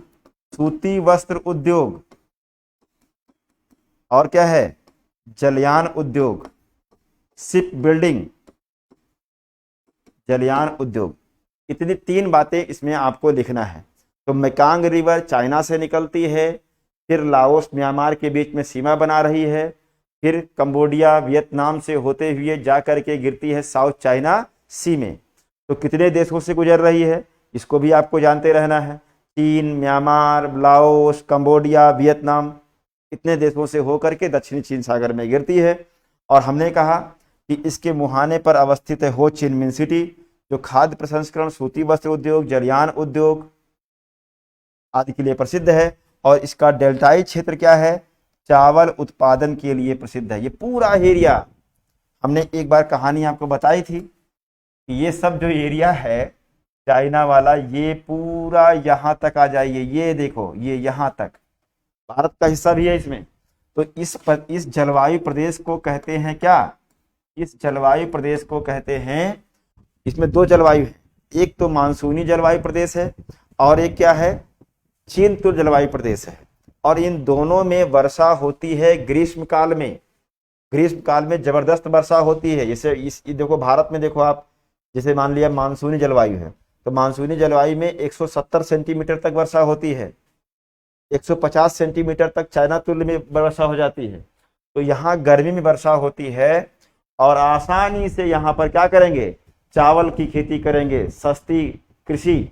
सूती वस्त्र उद्योग, और क्या है, जलयान उद्योग, शिप बिल्डिंग, जलयान उद्योग। इतनी 3 बातें इसमें आपको लिखना है। तो मेकांग रिवर चाइना से निकलती है, फिर लाओस म्यांमार के बीच में सीमा बना रही है, फिर कंबोडिया वियतनाम से होते हुए जा करके गिरती है साउथ चाइना सी में। तो कितने देशों से गुजर रही है, इसको भी आपको जानते रहना है। चीन, म्यांमार, लाओस, कंबोडिया, वियतनाम, इतने देशों से होकर के दक्षिणी चीन सागर में गिरती है। और हमने कहा कि इसके मुहाने पर अवस्थित है हो चिन मिन सिटी, जो खाद्य प्रसंस्करण, सूती वस्त्र उद्योग, जलयान उद्योग आदि के लिए प्रसिद्ध है। और इसका डेल्टाई क्षेत्र क्या है, चावल उत्पादन के लिए प्रसिद्ध है। ये पूरा एरिया, हमने एक बार कहानी आपको बताई थी कि ये सब जो एरिया है चाइना वाला, ये पूरा यहाँ तक आ जाइए, ये देखो ये यहाँ तक भारत का हिस्सा भी है इसमें। तो इस जलवायु प्रदेश को कहते हैं क्या, इस जलवायु प्रदेश को कहते हैं, इसमें 2 जलवायु है, एक तो मानसूनी जलवायु प्रदेश है और एक क्या है, चीन तुल्य जलवायु प्रदेश है। और इन दोनों में वर्षा होती है ग्रीष्म काल में। ग्रीष्म काल में जबरदस्त वर्षा होती है। जैसे इस देखो भारत में देखो आप, जैसे मान लिया मानसूनी जलवायु है, तो मानसूनी जलवायु में 170 सेंटीमीटर तक वर्षा होती है, 150 सेंटीमीटर तक चाइना तुल्य में वर्षा हो जाती है। तो यहाँ गर्मी में वर्षा होती है और आसानी से यहाँ पर क्या करेंगे, चावल की खेती करेंगे, सस्ती कृषि,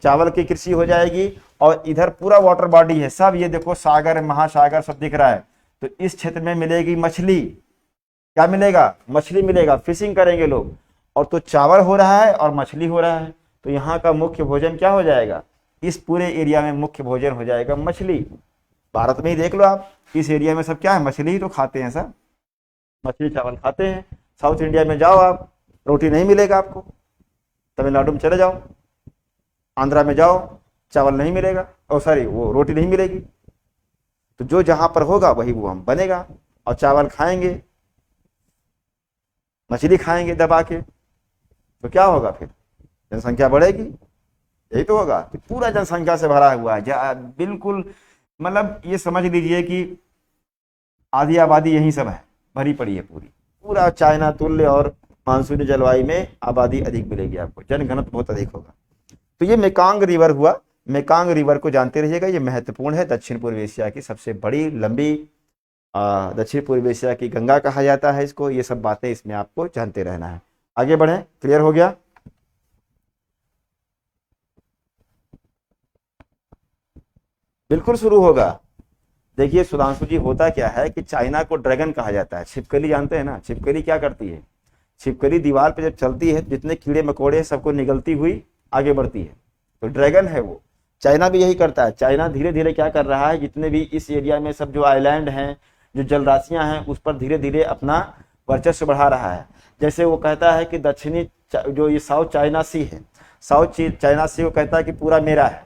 चावल की कृषि हो जाएगी। और इधर पूरा वाटर बॉडी है, सब ये देखो सागर, महासागर सब दिख रहा है। तो इस क्षेत्र में मिलेगी मछली, क्या मिलेगा, मछली मिलेगा, फिशिंग करेंगे लोग। और तो चावल हो रहा है और मछली हो रहा है, तो यहाँ का मुख्य भोजन क्या हो जाएगा, इस पूरे एरिया में मुख्य भोजन हो जाएगा मछली। भारत में ही देख लो आप, इस एरिया में सब क्या है, मछली ही तो खाते हैं सब, मछली चावल खाते हैं। साउथ इंडिया में जाओ आप, रोटी नहीं मिलेगा आपको। तमिलनाडु में चले जाओ, आंध्रा में जाओ, चावल नहीं मिलेगा, और सॉरी वो रोटी नहीं मिलेगी। तो जो जहां पर होगा वही वो हम बनेगा, और चावल खाएंगे, मछली खाएंगे दबा के, तो क्या होगा फिर, जनसंख्या बढ़ेगी, यही तो होगा। तो पूरा जनसंख्या से भरा हुआ है बिल्कुल, मतलब ये समझ लीजिए कि आधी आबादी यही सब है, भरी पड़ी है पूरी, पूरा चाइना तुल्य, और मानसूनी जलवायु में आबादी अधिक मिलेगी आपको, जनघनत्व बहुत अधिक होगा। तो ये मेकांग रिवर हुआ। मेकांग रिवर को जानते रहिएगा, ये महत्वपूर्ण है, दक्षिण पूर्व एशिया की सबसे बड़ी लंबी, दक्षिण पूर्व एशिया की गंगा कहा जाता है इसको। ये सब बातें इसमें आपको जानते रहना है। आगे बढ़े, क्लियर हो गया? बिल्कुल शुरू होगा। देखिए सुधांशु जी, होता क्या है कि चाइना को ड्रैगन कहा जाता है। छिपकली जानते हैं ना, छिपकली क्या करती है, छिपकली दीवार पे जब चलती है, जितने कीड़े मकोड़े सबको निगलती हुई आगे बढ़ती है, तो ड्रैगन है वो। चाइना भी यही करता है। चाइना धीरे धीरे क्या कर रहा है, जितने भी इस एरिया में सब जो आइलैंड हैं, जो जलराशियां हैं, उस पर धीरे धीरे अपना वर्चस्व बढ़ा रहा है। जैसे वो कहता है कि दक्षिणी जो ये साउथ चाइना सी है, साउथ चाइना सी को कहता है कि पूरा मेरा है,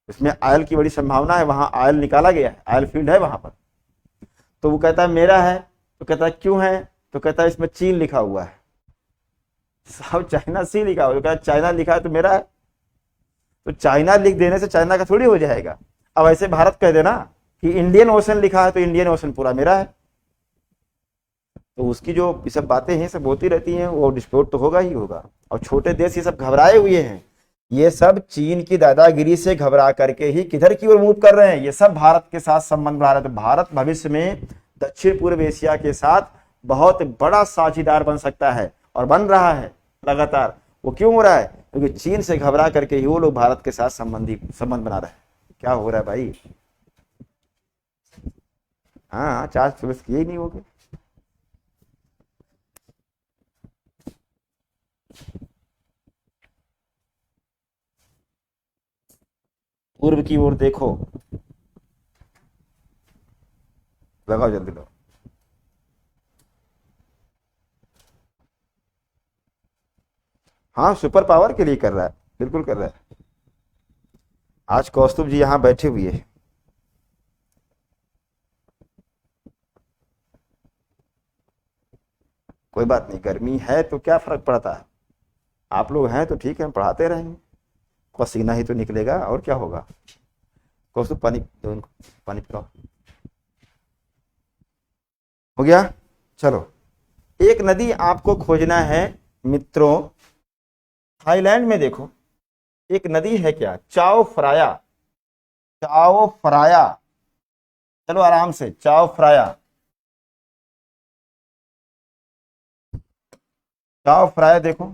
इसमें आयल की बड़ी संभावना है, वहां आयल निकाला गया है, आयल फील्ड है वहां पर। तो वो कहता है मेरा है, तो कहता है क्यों है, तो कहता है इसमें चीन लिखा हुआ है, साउथ चाइना सी लिखा हुआ है, तो कहता है चाइना लिखा है तो मेरा है। तो चाइना लिख देने से चाइना का थोड़ी हो जाएगा। अब ऐसे भारत कह देना कि इंडियन ओशन लिखा है तो इंडियन ओशन पूरा मेरा है, तो उसकी जो सब बातें हैं सब होती रहती हैं, वो डिस्प्यूट तो होगा ही होगा। और छोटे देश ये सब घबराए हुए हैं, ये सब चीन की दादागिरी से घबरा करके ही किधर की ओर मूव कर रहे हैं, ये सब भारत के साथ संबंध बना रहे हैं। तो भारत भविष्य में दक्षिण पूर्व एशिया के साथ बहुत बड़ा साझेदार बन सकता है, और बन रहा है लगातार। वो क्यों हो रहा है, क्योंकि चीन से घबरा करके ही वो लोग भारत के साथ संबंध बना रहे हैं। क्या हो रहा है भाई? हाँ, चार्ज फिनिश किए ही नहीं होगे। पूर्व की ओर देखो, लगाओ जल्दी लो। हाँ, सुपर पावर के लिए कर रहा है, बिल्कुल कर रहा है। आज कौस्तुभ जी यहाँ बैठे हुए हैं। कोई बात नहीं, गर्मी है तो क्या फर्क पड़ता है, आप लोग हैं तो ठीक है, पढ़ाते रहेंगे, पसीना ही तो निकलेगा और क्या होगा। कौस्तुभ पानी दो इनको, पानी पिलाओ। हो गया? चलो, एक नदी आपको खोजना है मित्रों। थाईलैंड में देखो एक नदी है, क्या, चाओ फ्राया। चाओ फ्राया, चलो आराम से, चाओ फ्राया। चाओ फ्राया देखो,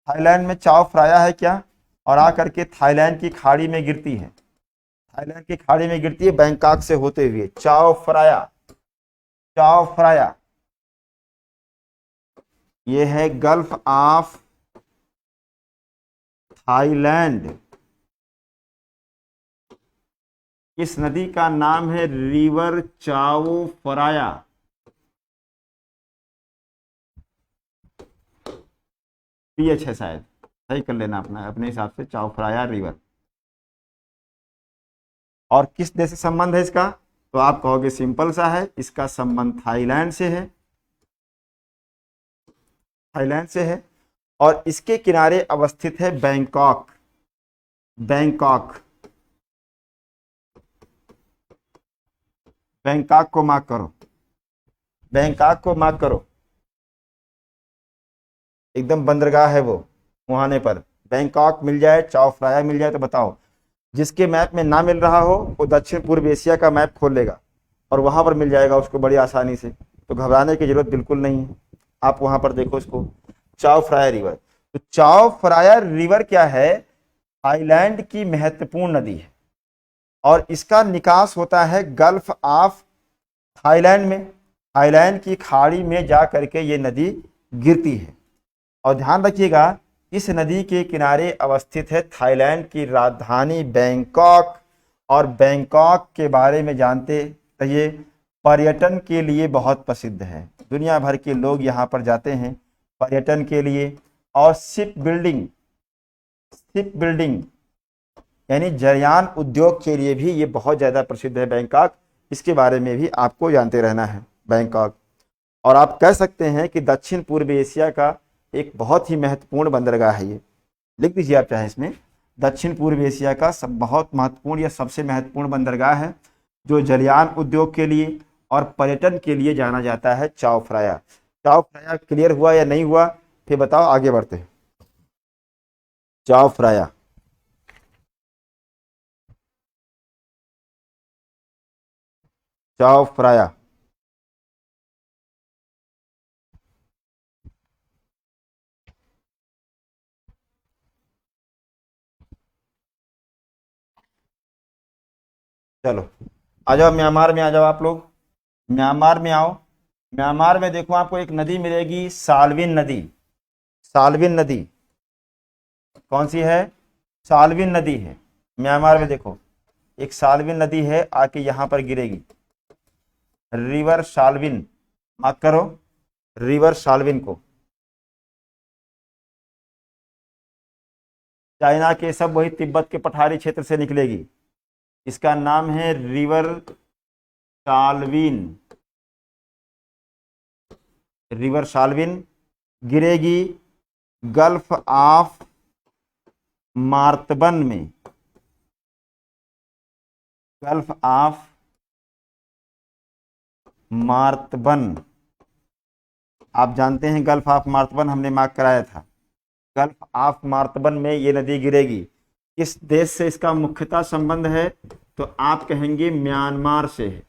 थाईलैंड में चाओ फ्राया है क्या, और आकर के थाईलैंड की खाड़ी में गिरती है। थाईलैंड की खाड़ी में गिरती है बैंकॉक से होते हुए, चाओ फ्राया। चाओ फ्राया ये है गल्फ ऑफ थाईलैंड। इस नदी का नाम है रिवर चाओ फ्राया। पीएच है शायद, सही कर लेना अपना अपने हिसाब से, चाओ फ्राया रिवर। और किस देश से संबंध है इसका, तो आप कहोगे सिंपल सा है, इसका संबंध थाईलैंड से है, थाईलैंड से है। और इसके किनारे अवस्थित है बैंकॉक। बैंकॉक, बैंकॉक को मार्क करो, बैंकॉक को मार्क करो, एकदम बंदरगाह है वो, मुहाने पर। बैंकॉक मिल जाए, चाओ फ्राया मिल जाए, तो बताओ। जिसके मैप में ना मिल रहा हो वो दक्षिण पूर्व एशिया का मैप खोल लेगा और वहां पर मिल जाएगा उसको बड़ी आसानी से, तो घबराने की जरूरत बिल्कुल नहीं है। आप वहां पर देखो इसको, चाओ फ्राया रिवर। तो चाओ फ्राया रिवर क्या है, थाईलैंड की महत्वपूर्ण नदी है, और इसका निकास होता है गल्फ ऑफ थाईलैंड में। थाईलैंड की खाड़ी में जा करके ये नदी गिरती है। और ध्यान रखिएगा, इस नदी के किनारे अवस्थित है थाईलैंड की राजधानी बैंकॉक, और बैंकॉक के बारे में जानते रहिए, पर्यटन के लिए बहुत प्रसिद्ध है। दुनिया भर के लोग यहाँ पर जाते हैं पर्यटन के लिए। और शिप बिल्डिंग यानी जलयान उद्योग के लिए भी ये बहुत ज़्यादा प्रसिद्ध है बैंकॉक। इसके बारे में भी आपको जानते रहना है बैंकॉक। और आप कह सकते हैं कि दक्षिण पूर्व एशिया का एक बहुत ही महत्वपूर्ण बंदरगाह है ये। लिख दीजिए आप चाहें इसमें, दक्षिण पूर्व एशिया का सब बहुत महत्वपूर्ण या सबसे महत्वपूर्ण बंदरगाह है जो जलयान उद्योग के लिए और पर्यटन के लिए जाना जाता है, चाओ फ्राया। चाओ फ्राया क्लियर हुआ या नहीं हुआ, फिर बताओ, आगे बढ़ते हैं। चाओ फ्राया, चाओ फ्राया। चलो आ जाओ, म्यांमार में आ जाओ आप लोग, म्यांमार में आओ। म्यांमार में देखो आपको एक नदी मिलेगी, साल्विन नदी। साल्विन नदी कौन सी है? साल्विन नदी है। म्यांमार में देखो एक साल्विन नदी है, आके यहाँ पर गिरेगी, रिवर साल्विन। मार्क करो रिवर साल्विन को। चाइना के सब वही तिब्बत के पठारी क्षेत्र से निकलेगी। इसका नाम है रिवर साल्विन। रिवर साल्विन गिरेगी गल्फ ऑफ मार्तबन में। गल्फ ऑफ मार्तबन, आप जानते हैं गल्फ ऑफ मार्तबन हमने मार्क कराया था। गल्फ ऑफ मार्तबन में ये नदी गिरेगी। किस देश से इसका मुख्यतः संबंध है? तो आप कहेंगे म्यांमार से है।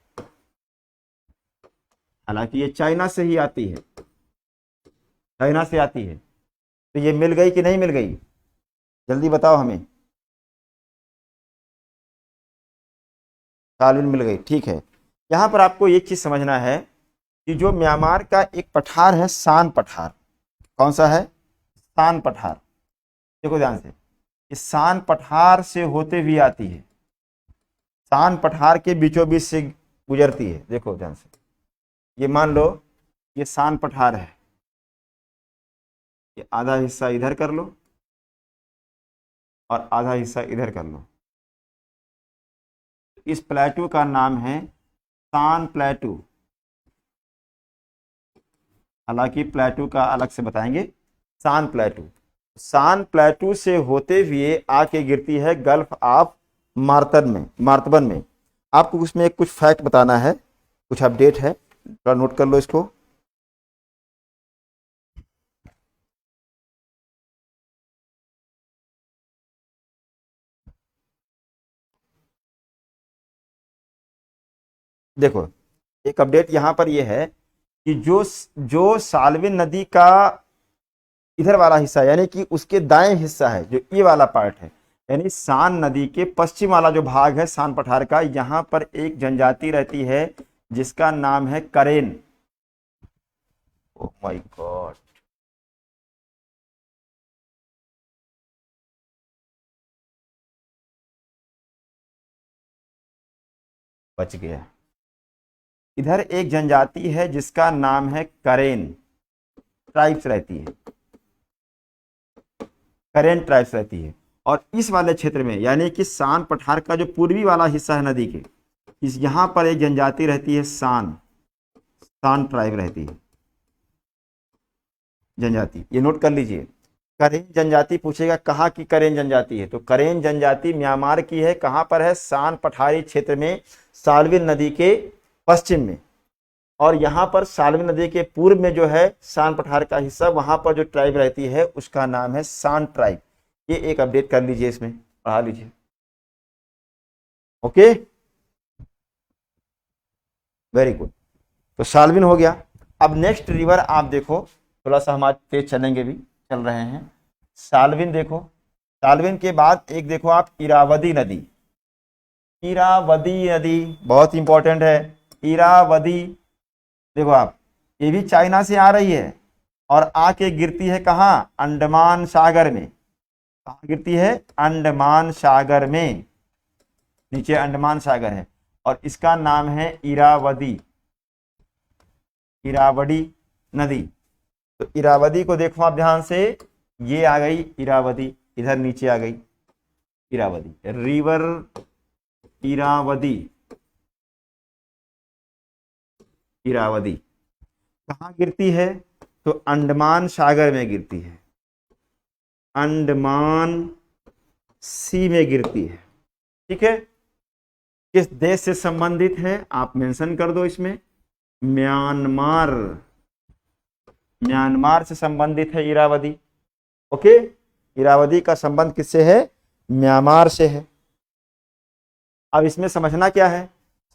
हालांकि ये चाइना से ही आती है, चाइना से आती है। तो ये मिल गई कि नहीं मिल गई, जल्दी बताओ हमें। साल्विन मिल गई, ठीक है। यहाँ पर आपको एक चीज समझना है कि जो म्यांमार का एक पठार है, सान पठार। कौन सा है? सान पठार। देखो ध्यान से, इस सान पठार से होते हुए आती है, सान पठार के बीचों बीच से गुजरती है। देखो ध्यान से, ये मान लो ये सान पठार है, ये आधा हिस्सा इधर कर लो और आधा हिस्सा इधर कर लो। इस प्लेटू का नाम है सान प्लेटू। हालांकि प्लेटू का अलग से बताएंगे, सान प्लेटू। सान प्लेटू से होते हुए आके गिरती है गल्फ ऑफ मार्तबन में। आपको उसमें कुछ फैक्ट बताना है, कुछ अपडेट है, थोड़ा नोट कर लो इसको। देखो एक अपडेट यहाँ पर ये है कि जो साल्विन नदी का इधर वाला हिस्सा यानी कि उसके दाएं हिस्सा है, जो ये वाला पार्ट है, यानी सान नदी के पश्चिम वाला जो भाग है सान पठार का, यहाँ पर एक जनजाति रहती है जिसका नाम है करेन। ओह माय गॉड, बच गया। इधर एक जनजाति है जिसका नाम है करेन, ट्राइब्स रहती है, करेन ट्राइब्स रहती है। और इस वाले क्षेत्र में यानी कि सान पठार का जो पूर्वी वाला हिस्सा है नदी के, इस यहाँ पर एक जनजाति रहती है, सान ट्राइब रहती है जनजाति। ये नोट कर लीजिए, करेन जनजाति पूछेगा कहाँ की करेन जनजाति है, तो करेन जनजाति म्यांमार की है। कहाँ पर है? सान पठारी क्षेत्र में, साल्विन नदी के पश्चिम में। और यहाँ पर साल्विन नदी के पूर्व में जो है सान पठार का हिस्सा, वहां पर जो ट्राइब रहती है उसका नाम है सान ट्राइब। ये एक अपडेट कर लीजिए, इसमें पढ़ा लीजिए। Okay, very good. तो साल्विन हो गया। अब नेक्स्ट रिवर आप देखो, थोड़ा सा हम आज तेज चलेंगे भी, चल रहे हैं। साल्विन देखो, साल्विन के बाद एक देखो आप इरावदी नदी। इरावदी नदी बहुत इंपॉर्टेंट है। इरावदी देखो आप, ये भी चाइना से आ रही है और आके गिरती है कहाँ? अंडमान सागर में। कहाँ गिरती है? अंडमान सागर में। नीचे अंडमान सागर है, और इसका नाम है इरावदी, इरावदी नदी। तो इरावदी को देखो आप ध्यान से, ये आ गई इरावदी, इधर नीचे आ गई इरावदी, रिवर इरावदी, इरावदी कहाँ गिरती है? तो अंडमान सागर में गिरती है, अंडमान सी में गिरती है। ठीक है, किस देश से संबंधित है आप मेंशन कर दो इसमें, म्यांमार, म्यांमार से संबंधित है इरावदी। ओके, इरावदी का संबंध किससे है? म्यांमार से है। अब इसमें समझना क्या है?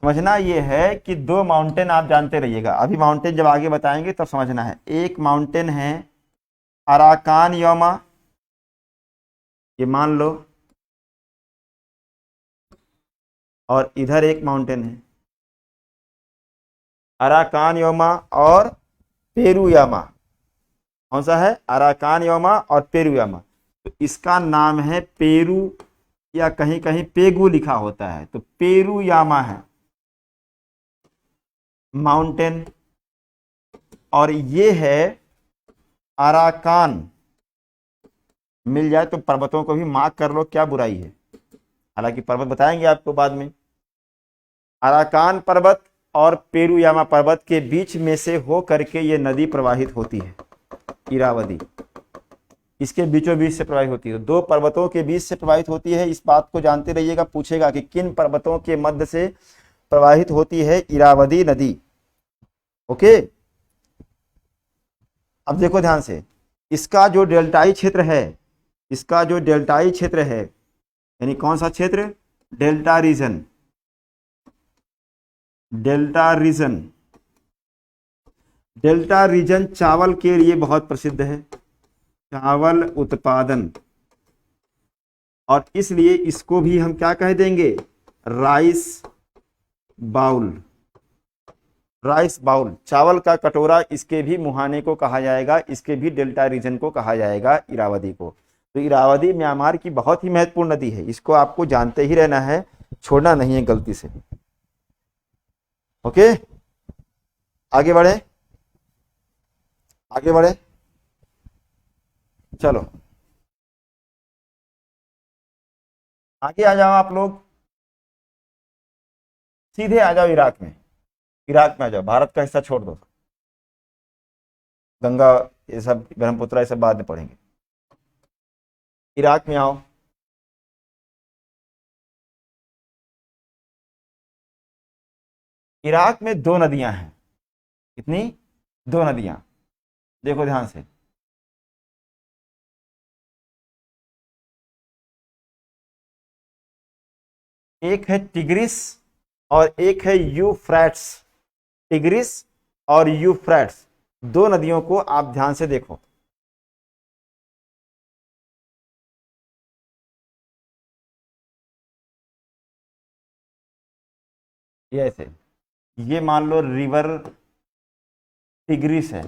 समझना यह है कि दो माउंटेन आप जानते रहिएगा, अभी माउंटेन जब आगे बताएंगे तब समझना है। एक माउंटेन है अराकान योमा, ये मान लो, और इधर एक माउंटेन है अराकान योमा और पेरुयामा। कौन सा है? अराकान योमा और पेरुयामा। तो इसका नाम है पेरू, या कहीं कहीं पेगू लिखा होता है, तो पेरुयामा है माउंटेन, और ये है अराकान। मिल जाए तो पर्वतों को भी मार्क कर लो, क्या बुराई है, हालांकि पर्वत बताएंगे आपको बाद में। अराकान पर्वत और पेरुयामा पर्वत के बीच में से हो करके ये नदी प्रवाहित होती है, इरावदी इसके बीचों बीच से प्रवाहित होती है, दो पर्वतों के बीच से प्रवाहित होती है। इस बात को जानते रहिएगा, पूछेगा कि किन पर्वतों के मध्य से प्रवाहित होती है इरावदी नदी। ओके, अब देखो ध्यान से, इसका जो डेल्टाई क्षेत्र है, इसका जो डेल्टाई क्षेत्र है, यानी कौन सा क्षेत्र? Delta region, delta region, delta region चावल के लिए बहुत प्रसिद्ध है, चावल उत्पादन, और इसलिए इसको भी हम क्या कह देंगे? राइस बाउल, राइस बाउल, चावल का कटोरा, इसके भी मुहाने को कहा जाएगा, इसके भी डेल्टा रीजन को कहा जाएगा इरावदी को। तो इरावदी म्यांमार की बहुत ही महत्वपूर्ण नदी है, इसको आपको जानते ही रहना है, छोड़ना नहीं है गलती से। ओके, आगे बढ़े, आगे बढ़े, चलो आगे आ जाओ आप लोग, सीधे आ जाओ इराक में, इराक में आ जाओ, भारत का हिस्सा छोड़ दो, गंगा ये सब ब्रह्मपुत्र ये सब बाद में पढ़ेंगे। इराक में आओ, इराक में दो नदियां हैं, कितनी? दो नदियां, देखो ध्यान से, एक है टिग्रिस और एक है यूफ्रेट्स, टिग्रिस और यूफ्रेट्स, दो नदियों को आप ध्यान से देखो। ये ऐसे, ये मान लो रिवर टिग्रिस है,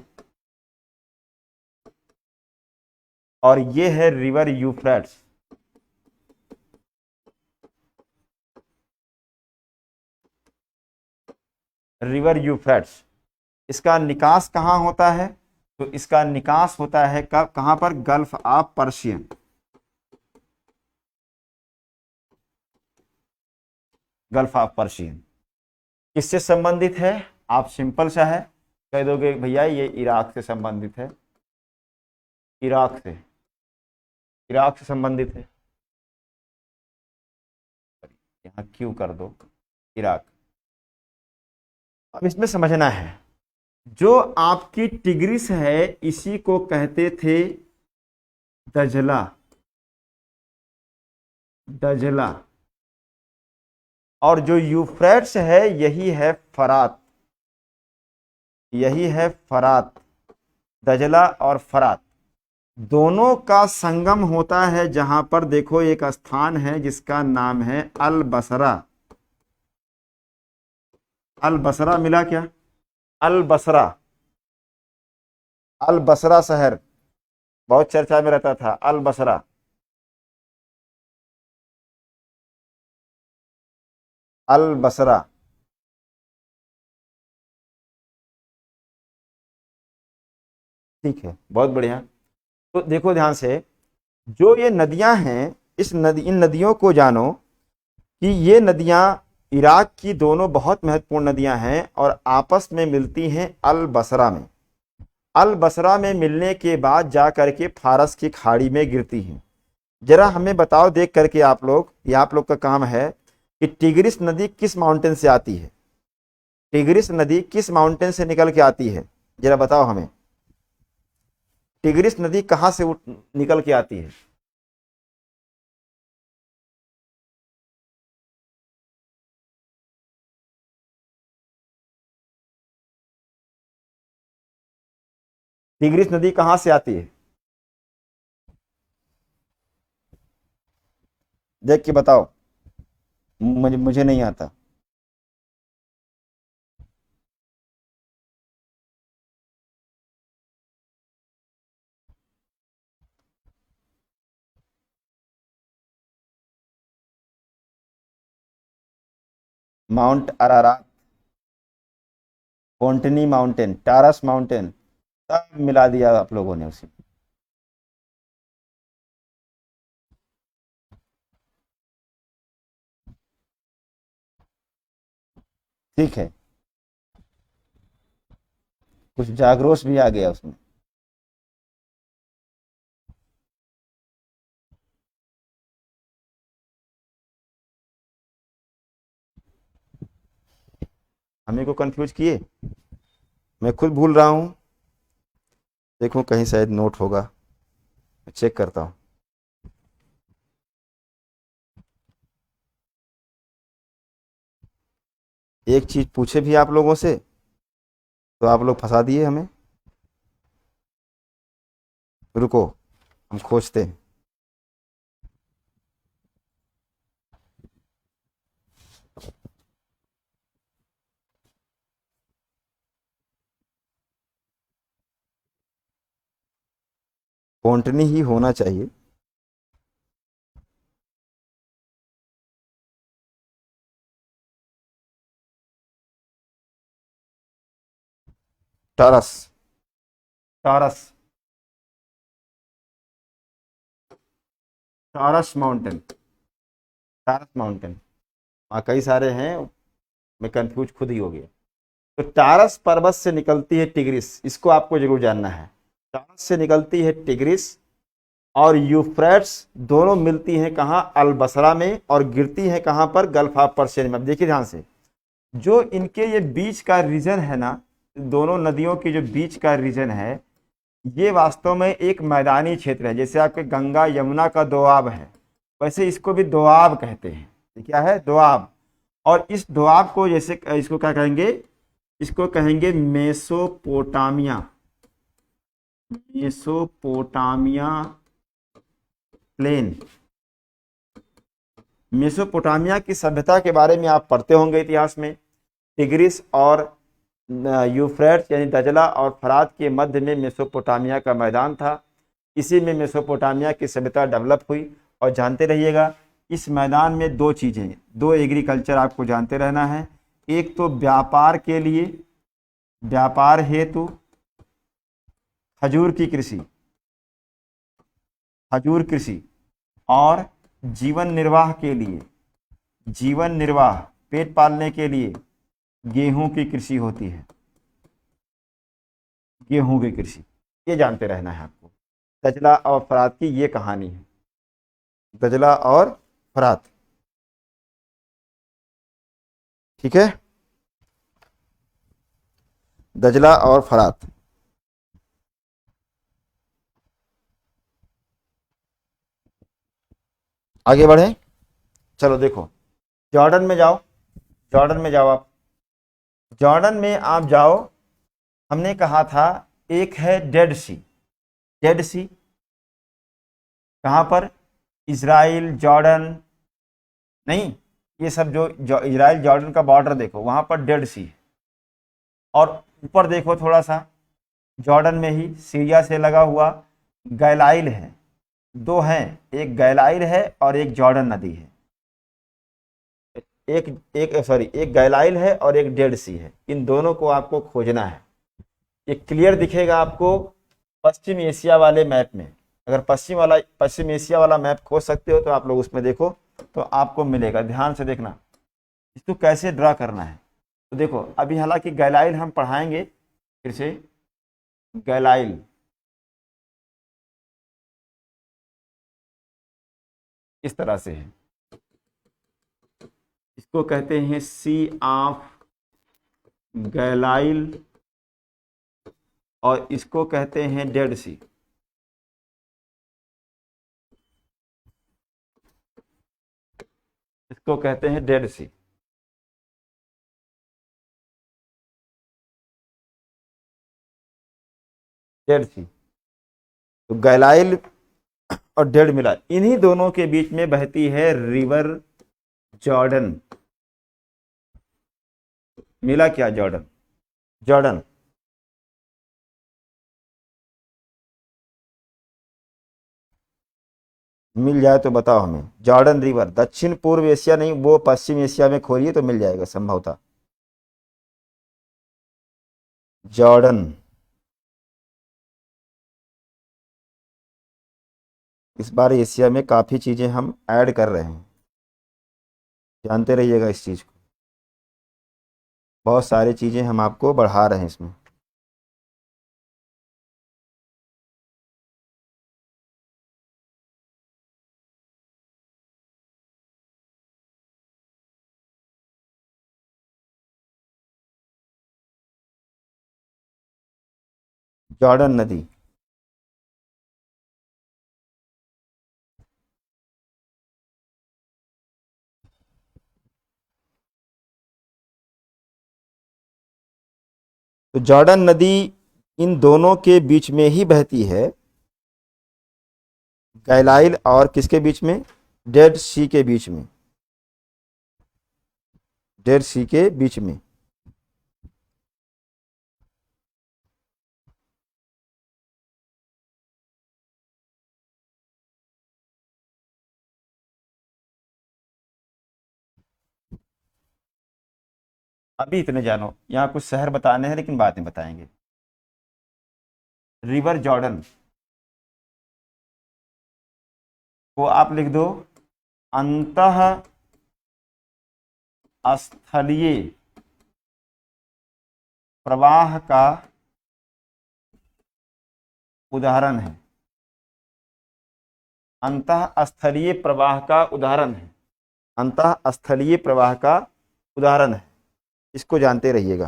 और ये है रिवर यूफ्रेट्स। रिवर यूफ्रेट्स, इसका निकास कहाँ होता है? तो इसका निकास होता है कब, कहां पर? Gulf of Persian, gulf of Persian. किससे संबंधित है? आप सिंपल सा है, कह दोगे भैया ये इराक से संबंधित है, इराक से, इराक से संबंधित है, यहां क्यों कर दो, इराक। अब इसमें समझना है, जो आपकी टिग्रिस है इसी को कहते थे दजला, दजला, और जो यूफ्रेट्स है यही है फरात, यही है फरात, दजला और फरात दोनों का संगम होता है, जहां पर देखो एक स्थान है जिसका नाम है अल बसरा। अल बसरा मिला क्या? अल बसरा, अल बसरा शहर बहुत चर्चा में रहता था, अल बसरा। अल बसरा। ठीक है, बहुत बढ़िया। तो देखो ध्यान से, जो ये नदियां हैं, इन नदियों को जानो कि ये नदियां इराक की दोनों बहुत महत्वपूर्ण नदियां हैं और आपस में मिलती हैं अल बसरा में। अल बसरा में मिलने के बाद जा करके फारस की खाड़ी में गिरती हैं। जरा हमें बताओ देख करके आप लोग, ये आप लोग का काम है कि टिग्रिस नदी किस माउंटेन से आती है। टिग्रिस नदी किस माउंटेन से निकल के आती है, जरा बताओ हमें। टिग्रिस नदी कहाँ से निकल के आती है। टिग्रिस नदी कहाँ से आती है, देख के बताओ। मुझे नहीं आता। Mount Ararat, Pontine mountain, Taurus mountain, सब मिला दिया आप लोगों ने उसी। ठीक है, कुछ जागरोश भी आ गया उसमें। हमें को कंफ्यूज किए, मैं खुद भूल रहा हूँ। देखो कहीं शायद नोट होगा, मैं चेक करता हूँ। एक चीज पूछे भी आप लोगों से तो आप लोग फंसा दिए हमें। रुको, हम खोजते हैं। पोंटनी ही होना चाहिए। Taurus, Taurus, Taurus mountain, Taurus mountain. वहाँ कई सारे हैं, मैं कंफ्यूज खुद ही हो गया। तो टारस पर्वत से निकलती है टिग्रिस, इसको आपको जरूर जानना है। टारस से निकलती है टिग्रिस और यूफ्रेट्स दोनों मिलती हैं कहाँ, अलबसरा में, और गिरती हैं कहाँ पर, गल्फ ऑफ पर्शिया में। अब देखिए ध्यान से, जो इनके ये बीच का रीजन है ना, दोनों नदियों के जो बीच का रीजन है, ये वास्तव में एक मैदानी क्षेत्र है। जैसे आपके गंगा यमुना का दोआब है, वैसे इसको भी दोआब कहते हैं। ये क्या है, दोआब। और इस दोआब को जैसे इसको क्या कहेंगे, इसको कहेंगे मेसोपोटामिया, मेसोपोटामिया प्लेन। मेसोपोटामिया की सभ्यता के बारे में आप पढ़ते होंगे इतिहास में। टिग्रिस और यूफ्रेट्स यानी दजला और फरात के मध्य में मेसोपोटामिया का मैदान था। इसी में मेसोपोटामिया की सभ्यता डेवलप हुई। और जानते रहिएगा, इस मैदान में दो चीज़ें, दो एग्रीकल्चर आपको जानते रहना है। एक तो व्यापार के लिए, व्यापार हेतु खजूर की कृषि, खजूर कृषि, और जीवन निर्वाह के लिए, जीवन निर्वाह पेट पालने के लिए गेहूं की कृषि होती है, गेहूं की कृषि। ये जानते रहना है आपको। दजला और फरात की ये कहानी है, दजला और फरात। ठीक है, दजला और फरात। आगे बढ़े, चलो देखो, जॉर्डन में जाओ, जॉर्डन में जाओ आप, जॉर्डन में आप जाओ। हमने कहा था एक है डेड सी, डेड सी कहाँ पर, इजराइल जॉर्डन नहीं, ये सब जो इजराइल जॉर्डन का बॉर्डर देखो, वहां पर डेड सी है। और ऊपर देखो थोड़ा सा, जॉर्डन में ही सीरिया से लगा हुआ गैलाइल है। दो हैं, एक गैलाइल है और एक जॉर्डन नदी है। एक एक सॉरी एक गैलाइल है और एक डेड सी है। इन दोनों को आपको खोजना है। ये क्लियर दिखेगा आपको पश्चिम एशिया वाले मैप में। अगर पश्चिम एशिया वाला मैप खोज सकते हो तो आप लोग उसमें देखो तो आपको मिलेगा। ध्यान से देखना इसको कैसे ड्रा करना है। तो देखो अभी हालांकि गैलाइल हम पढ़ाएंगे फिर से। गैलाइल इस तरह से है, इसको कहते हैं सी ऑफ गैलाइल और इसको कहते हैं डेड सी। इसको कहते हैं डेड सी। डेड सी तो गैलाइल और डेड मिला, इन्हीं दोनों के बीच में बहती है रिवर जॉर्डन। मिला क्या? जॉर्डन। जॉर्डन मिल जाए तो बताओ हमें। जॉर्डन रिवर दक्षिण पूर्व एशिया नहीं, वो पश्चिम एशिया में खोलिए तो मिल जाएगा संभवतः। जॉर्डन इस बार एशिया में काफ़ी चीज़ें हम ऐड कर रहे हैं, जानते रहिएगा इस चीज़ को। बहुत सारी चीज़ें हम आपको बढ़ा रहे हैं इसमें। जॉर्डन नदी तो जॉर्डन नदी इन दोनों के बीच में ही बहती है, गैलाइल और किसके बीच में? डेड सी के बीच में। डेड सी के बीच में। अभी इतने जानो, यहाँ कुछ शहर बताने हैं लेकिन बाद में बताएंगे। रिवर जॉर्डन को आप लिख दो अंतः स्थलीय प्रवाह का उदाहरण है। अंतः स्थलीय प्रवाह का उदाहरण है। अंतः स्थलीय प्रवाह का उदाहरण है, इसको जानते रहिएगा।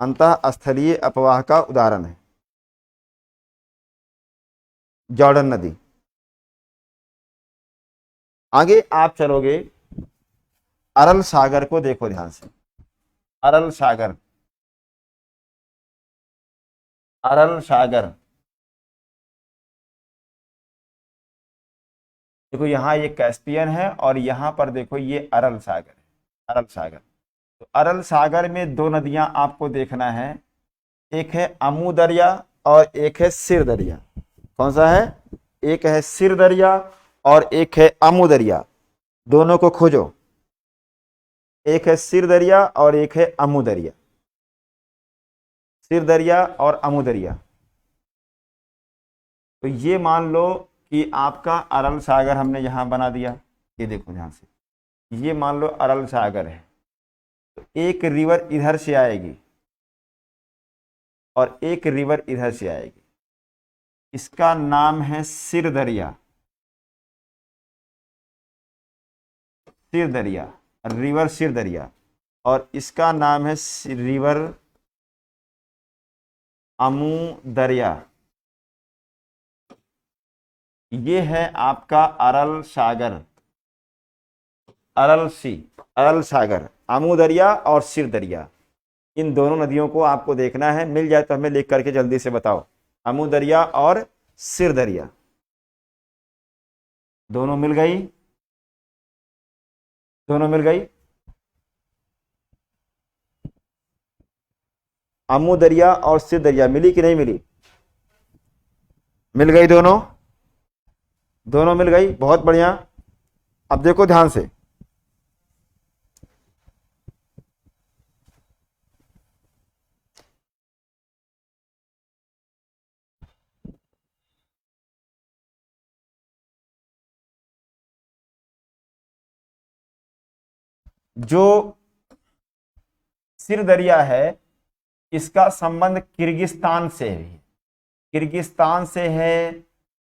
अंतः स्थलीय अपवाह का उदाहरण है जॉर्डन नदी। आगे आप चलोगे, अरल सागर को देखो ध्यान से। अरल सागर, अरल सागर देखो, यहाँ ये कैस्पियन है और यहाँ पर देखो ये अरल सागर है। अरल सागर, तो अरल सागर में दो नदियां आपको देखना है, एक है अमू दरिया और एक है सिर दरिया। कौन सा है? एक है सिर दरिया और एक है अमू दरिया। दोनों को खोजो। एक है सिर दरिया और एक है अमू दरिया। सिर दरिया और अमू दरिया। तो ये मान लो कि आपका अरल सागर हमने यहां बना दिया। ये देखो ध्यान से, ये मान लो अरल सागर है। तो एक रिवर इधर से आएगी और एक रिवर इधर से आएगी। इसका नाम है सिर दरिया। सिर दरिया, रिवर सिर दरिया। और इसका नाम है रिवर अमू दरिया। ये है आपका अरल सागर। अरल सी, अरल सागर, अमू दरिया और सिर दरिया। इन दोनों नदियों को आपको देखना है। मिल जाए तो हमें लिख करके जल्दी से बताओ। अमू दरिया और सिर दरिया दोनों मिल गई। दोनों मिल गई। अमू दरिया और सिर दरिया मिली कि नहीं मिली? मिल गई दोनों। दोनों मिल गई, बहुत बढ़िया। अब देखो ध्यान से, जो सिर दरिया है इसका संबंध किर्गिस्तान से है, किर्गिस्तान से है,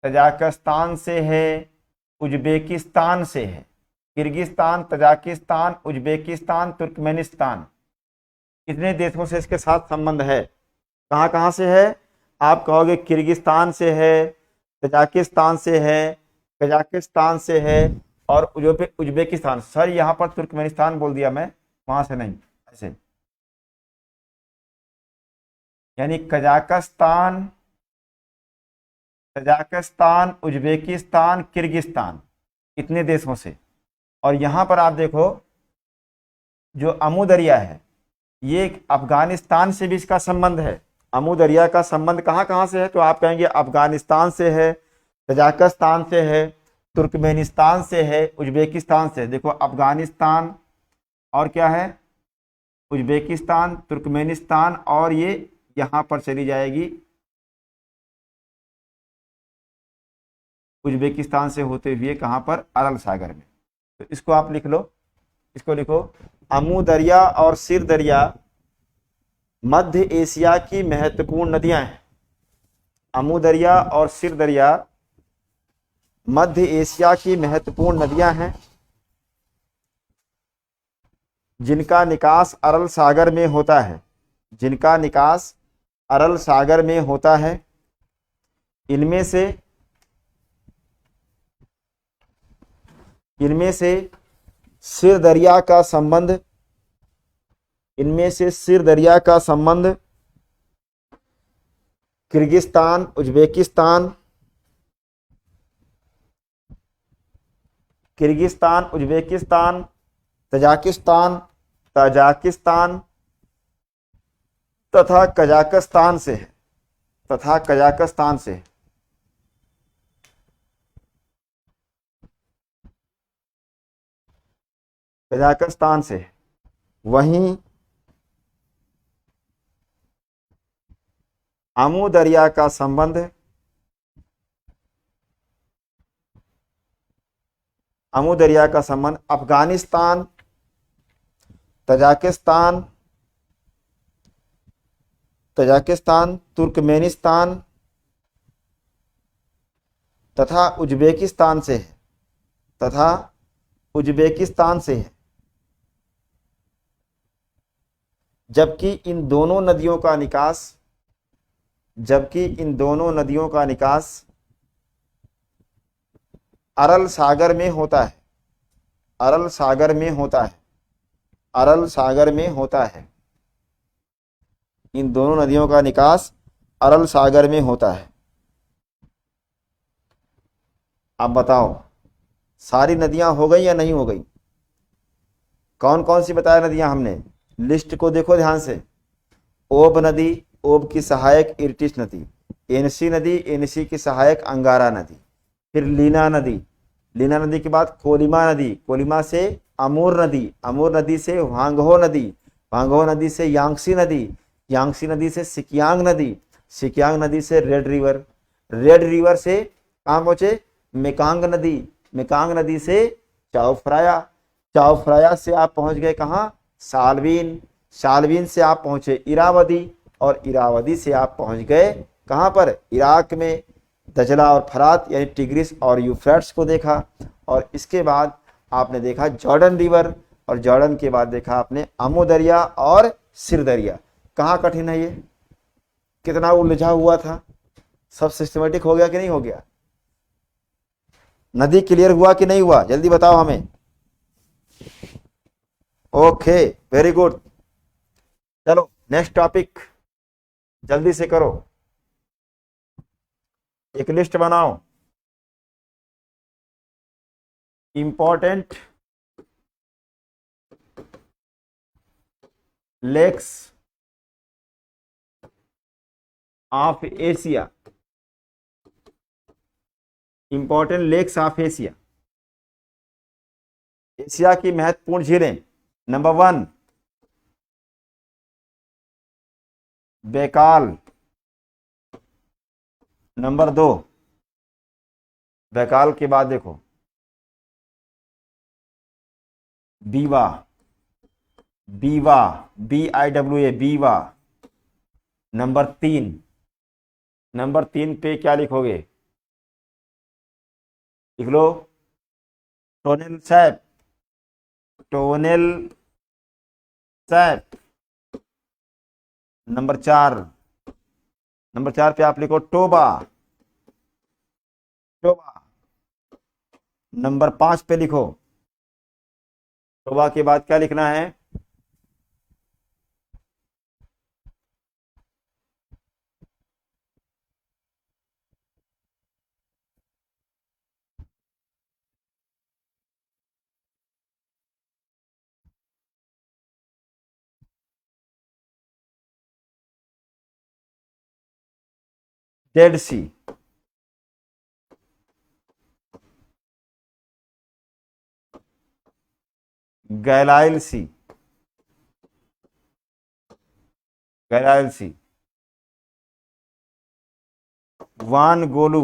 तजाकिस्तान से है, उज्बेकिस्तान से है। किर्गिस्तान, तजाकिस्तान, उज्बेकिस्तान, तुर्कमेनिस्तान, कितने देशों से इसके साथ संबंध है? कहाँ कहाँ से है? आप कहोगे किर्गिस्तान से है, तजाकिस्तान से है, कजाकिस्तान से है और उज्बेकिस्तान। सर यहाँ पर तुर्कमेनिस्तान बोल दिया मैं, वहां से नहीं, ऐसे। यानी कजाकिस्तान, तजाकिस्तान, उज्बेकिस्तान, किर्गिस्तान, इतने देशों से। और यहां पर आप देखो जो अमू दरिया है ये अफगानिस्तान से भी इसका संबंध है। अमू दरिया का संबंध कहाँ कहाँ से है? तो आप कहेंगे अफगानिस्तान से है, तजाकिस्तान से है, तुर्कमेनिस्तान से है, उज्बेकिस्तान से। देखो अफगानिस्तान और क्या है, उज्बेकिस्तान, तुर्कमेनिस्तान और ये यहां पर चली जाएगी उज्बेकिस्तान से होते हुए कहां पर, अरल सागर में। तो इसको आप लिख लो, इसको लिखो, अमू दरिया और सिर दरिया मध्य एशिया की महत्वपूर्ण नदियां हैं। अमू दरिया और सिर दरिया मध्य एशिया की महत्वपूर्ण नदियां हैं जिनका निकास अरल सागर में होता है, जिनका निकास अरल सागर में होता है। इनमें से सिर दरिया का संबंध, इनमें से सिर दरिया का संबंध किर्गिस्तान, उज्बेकिस्तान, तजाकिस्तान तथा कजाकिस्तान से है, कजाकिस्तान से। वहीं अमू दरिया का संबंध अफगानिस्तान, तजाकिस्तान, तुर्कमेनिस्तान तथा उज्बेकिस्तान से है, जबकि इन दोनों नदियों का निकास अरल सागर में होता है, इन दोनों नदियों का निकास अरल सागर में होता है। अब बताओ सारी नदियां हो गई या नहीं हो गई? कौन कौन सी बताया नदियां हमने? लिस्ट को देखो ध्यान से। ओब नदी, ओब की सहायक इर्टिश नदी। एनसी नदी, एनसी की सहायक अंगारा नदी। फिर लीना नदी, लीना नदी के बाद कोलिमा नदी, कोलिमा से अमूर नदी, अमूर नदी से वांगहो नदी, वांगहो नदी से यांगसी नदी, यांगसी नदी से सिकियांग नदी, सिकियांग नदी से रेड रिवर, रेड रिवर से कहाँ पहुंचे? मेकांग नदी, मेकांग नदी से चाओफ्राया, चाओफ्राया से आप पहुंच गए कहाँ? सालवीन, सालवीन से आप पहुंचे इरावदी और इरावदी से आप पहुंच गए कहाँ पर? इराक में दजला और फरात यानी टिग्रिस और यूफ्रेट्स को देखा। और इसके बाद आपने देखा जॉर्डन रिवर और जॉर्डन के बाद देखा आपने अमू दरिया और सिर दरिया। कहाँ कठिन है ये? कितना उलझा हुआ था? सब सिस्टमेटिक हो गया कि नहीं हो गया? नदी क्लियर हुआ कि नहीं हुआ? जल्दी बताओ हमें। Okay, very good. चलो नेक्स्ट टॉपिक जल्दी से करो, एक लिस्ट बनाओ। Important lakes of Asia, important lakes of Asia, Asia की महत्वपूर्ण झीलें। नंबर 1 बैकाल, नंबर 2 बैकाल के बाद देखो बीवा, बीवा, BIWA, बीवा। नंबर 3 पे क्या लिखोगे? लिख लो, Tonle Sap, Tonle Sap. Number 4 पे आप लिखो टोबा, टोबा। नंबर 5 पे लिखो, टोबा के बाद क्या लिखना है? डेड सी, गैलाइल सी, गैलाइल सी। वान गोलू,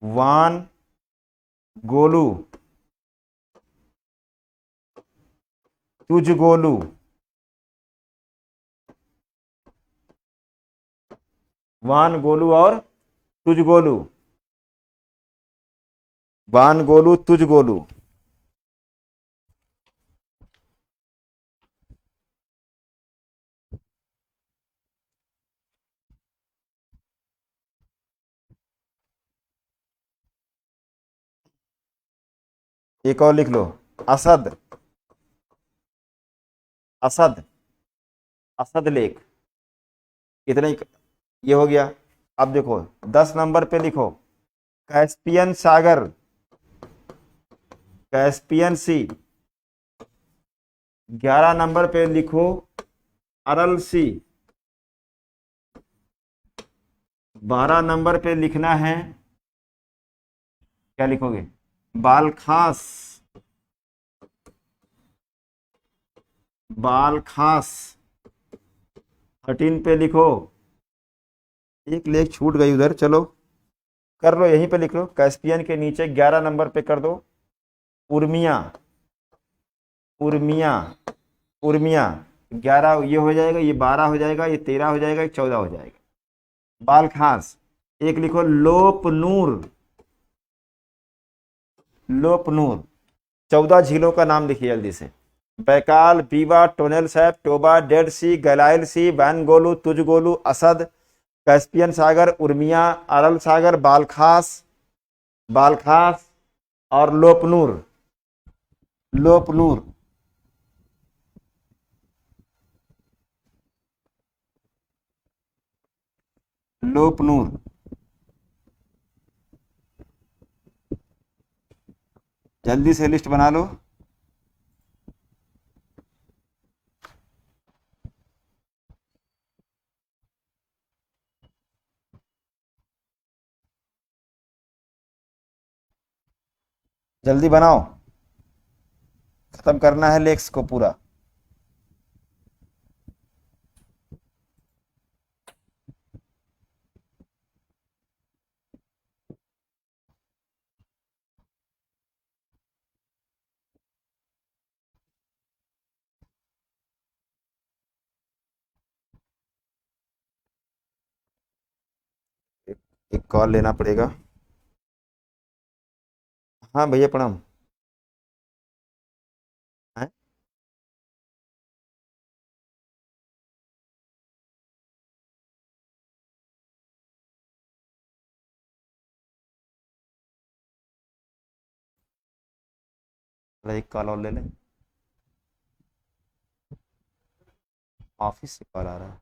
वान गोलू, तुझ गोलू, वान गोलू और तुझ गोलू, वान गोलू तुझ गोलू। एक और लिख लो, असद, असद, असद लेक। इतने ही ये हो गया। अब देखो 10 नंबर पे लिखो कैस्पियन सागर, कैस्पियन सी। 11 नंबर पे लिखो अरल सी। 12 नंबर पे लिखना है, क्या लिखोगे? बालखास, बालखास। 13 पे लिखो, एक लेख छूट गई उधर, चलो कर लो, यहीं पे लिख लो, कैस्पियन के नीचे 11 नंबर पे कर दो उर्मिया, उर्मिया, उर्मिया। 11 ये हो जाएगा, ये 12 हो जाएगा, ये 13 हो जाएगा, ये 14 हो जाएगा। बालखास। एक लिखो लोपनूर, लोपनूर। 14 झीलों का नाम लिखिए जल्दी से। Baikal, Biwa, Tonle Sap, Toba, Dead Sea, Galilee Sea, Van Golu, Tuz Golu, Assad, Caspian सागर, उर्मिया, अरल सागर, बालखास, बालखास और लोपनूर, लोपनूर। लोपनूर। जल्दी से लिस्ट बना लो। जल्दी बनाओ, खत्म करना है लेक्स को पूरा। एक, एक कॉल लेना पड़ेगा। हाँ भैया प्रणाम। हैं? अरे एक कॉल और ले लें, ऑफिस से कॉल आ रहा है।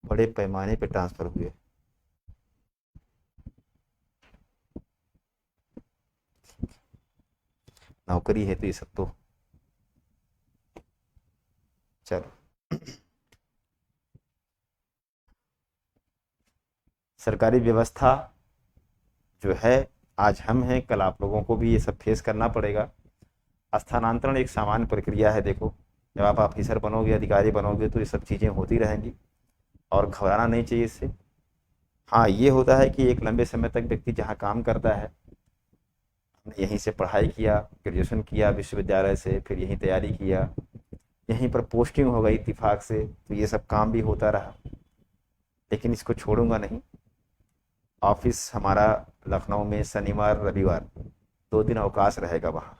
बड़े पैमाने पे ट्रांसफर हुए। नौकरी है तो ये सब तो चलो। सरकारी व्यवस्था जो है, आज हम हैं, कल आप लोगों को भी ये सब फेस करना पड़ेगा। स्थानांतरण एक सामान्य प्रक्रिया है। देखो, जब आप ऑफिसर बनोगे, अधिकारी बनोगे, तो ये सब चीज़ें होती रहेंगी और घबराना नहीं चाहिए इससे। हाँ, ये होता है कि एक लंबे समय तक व्यक्ति जहाँ काम करता है, हमने यहीं से पढ़ाई किया, ग्रेजुएशन किया विश्वविद्यालय से, फिर यहीं तैयारी किया, यहीं पर पोस्टिंग हो गई इत्तेफाक से, तो ये सब काम भी होता रहा, लेकिन इसको छोड़ूंगा नहीं। ऑफिस हमारा लखनऊ में शनिवार रविवार 2 दिन अवकाश रहेगा वहाँ,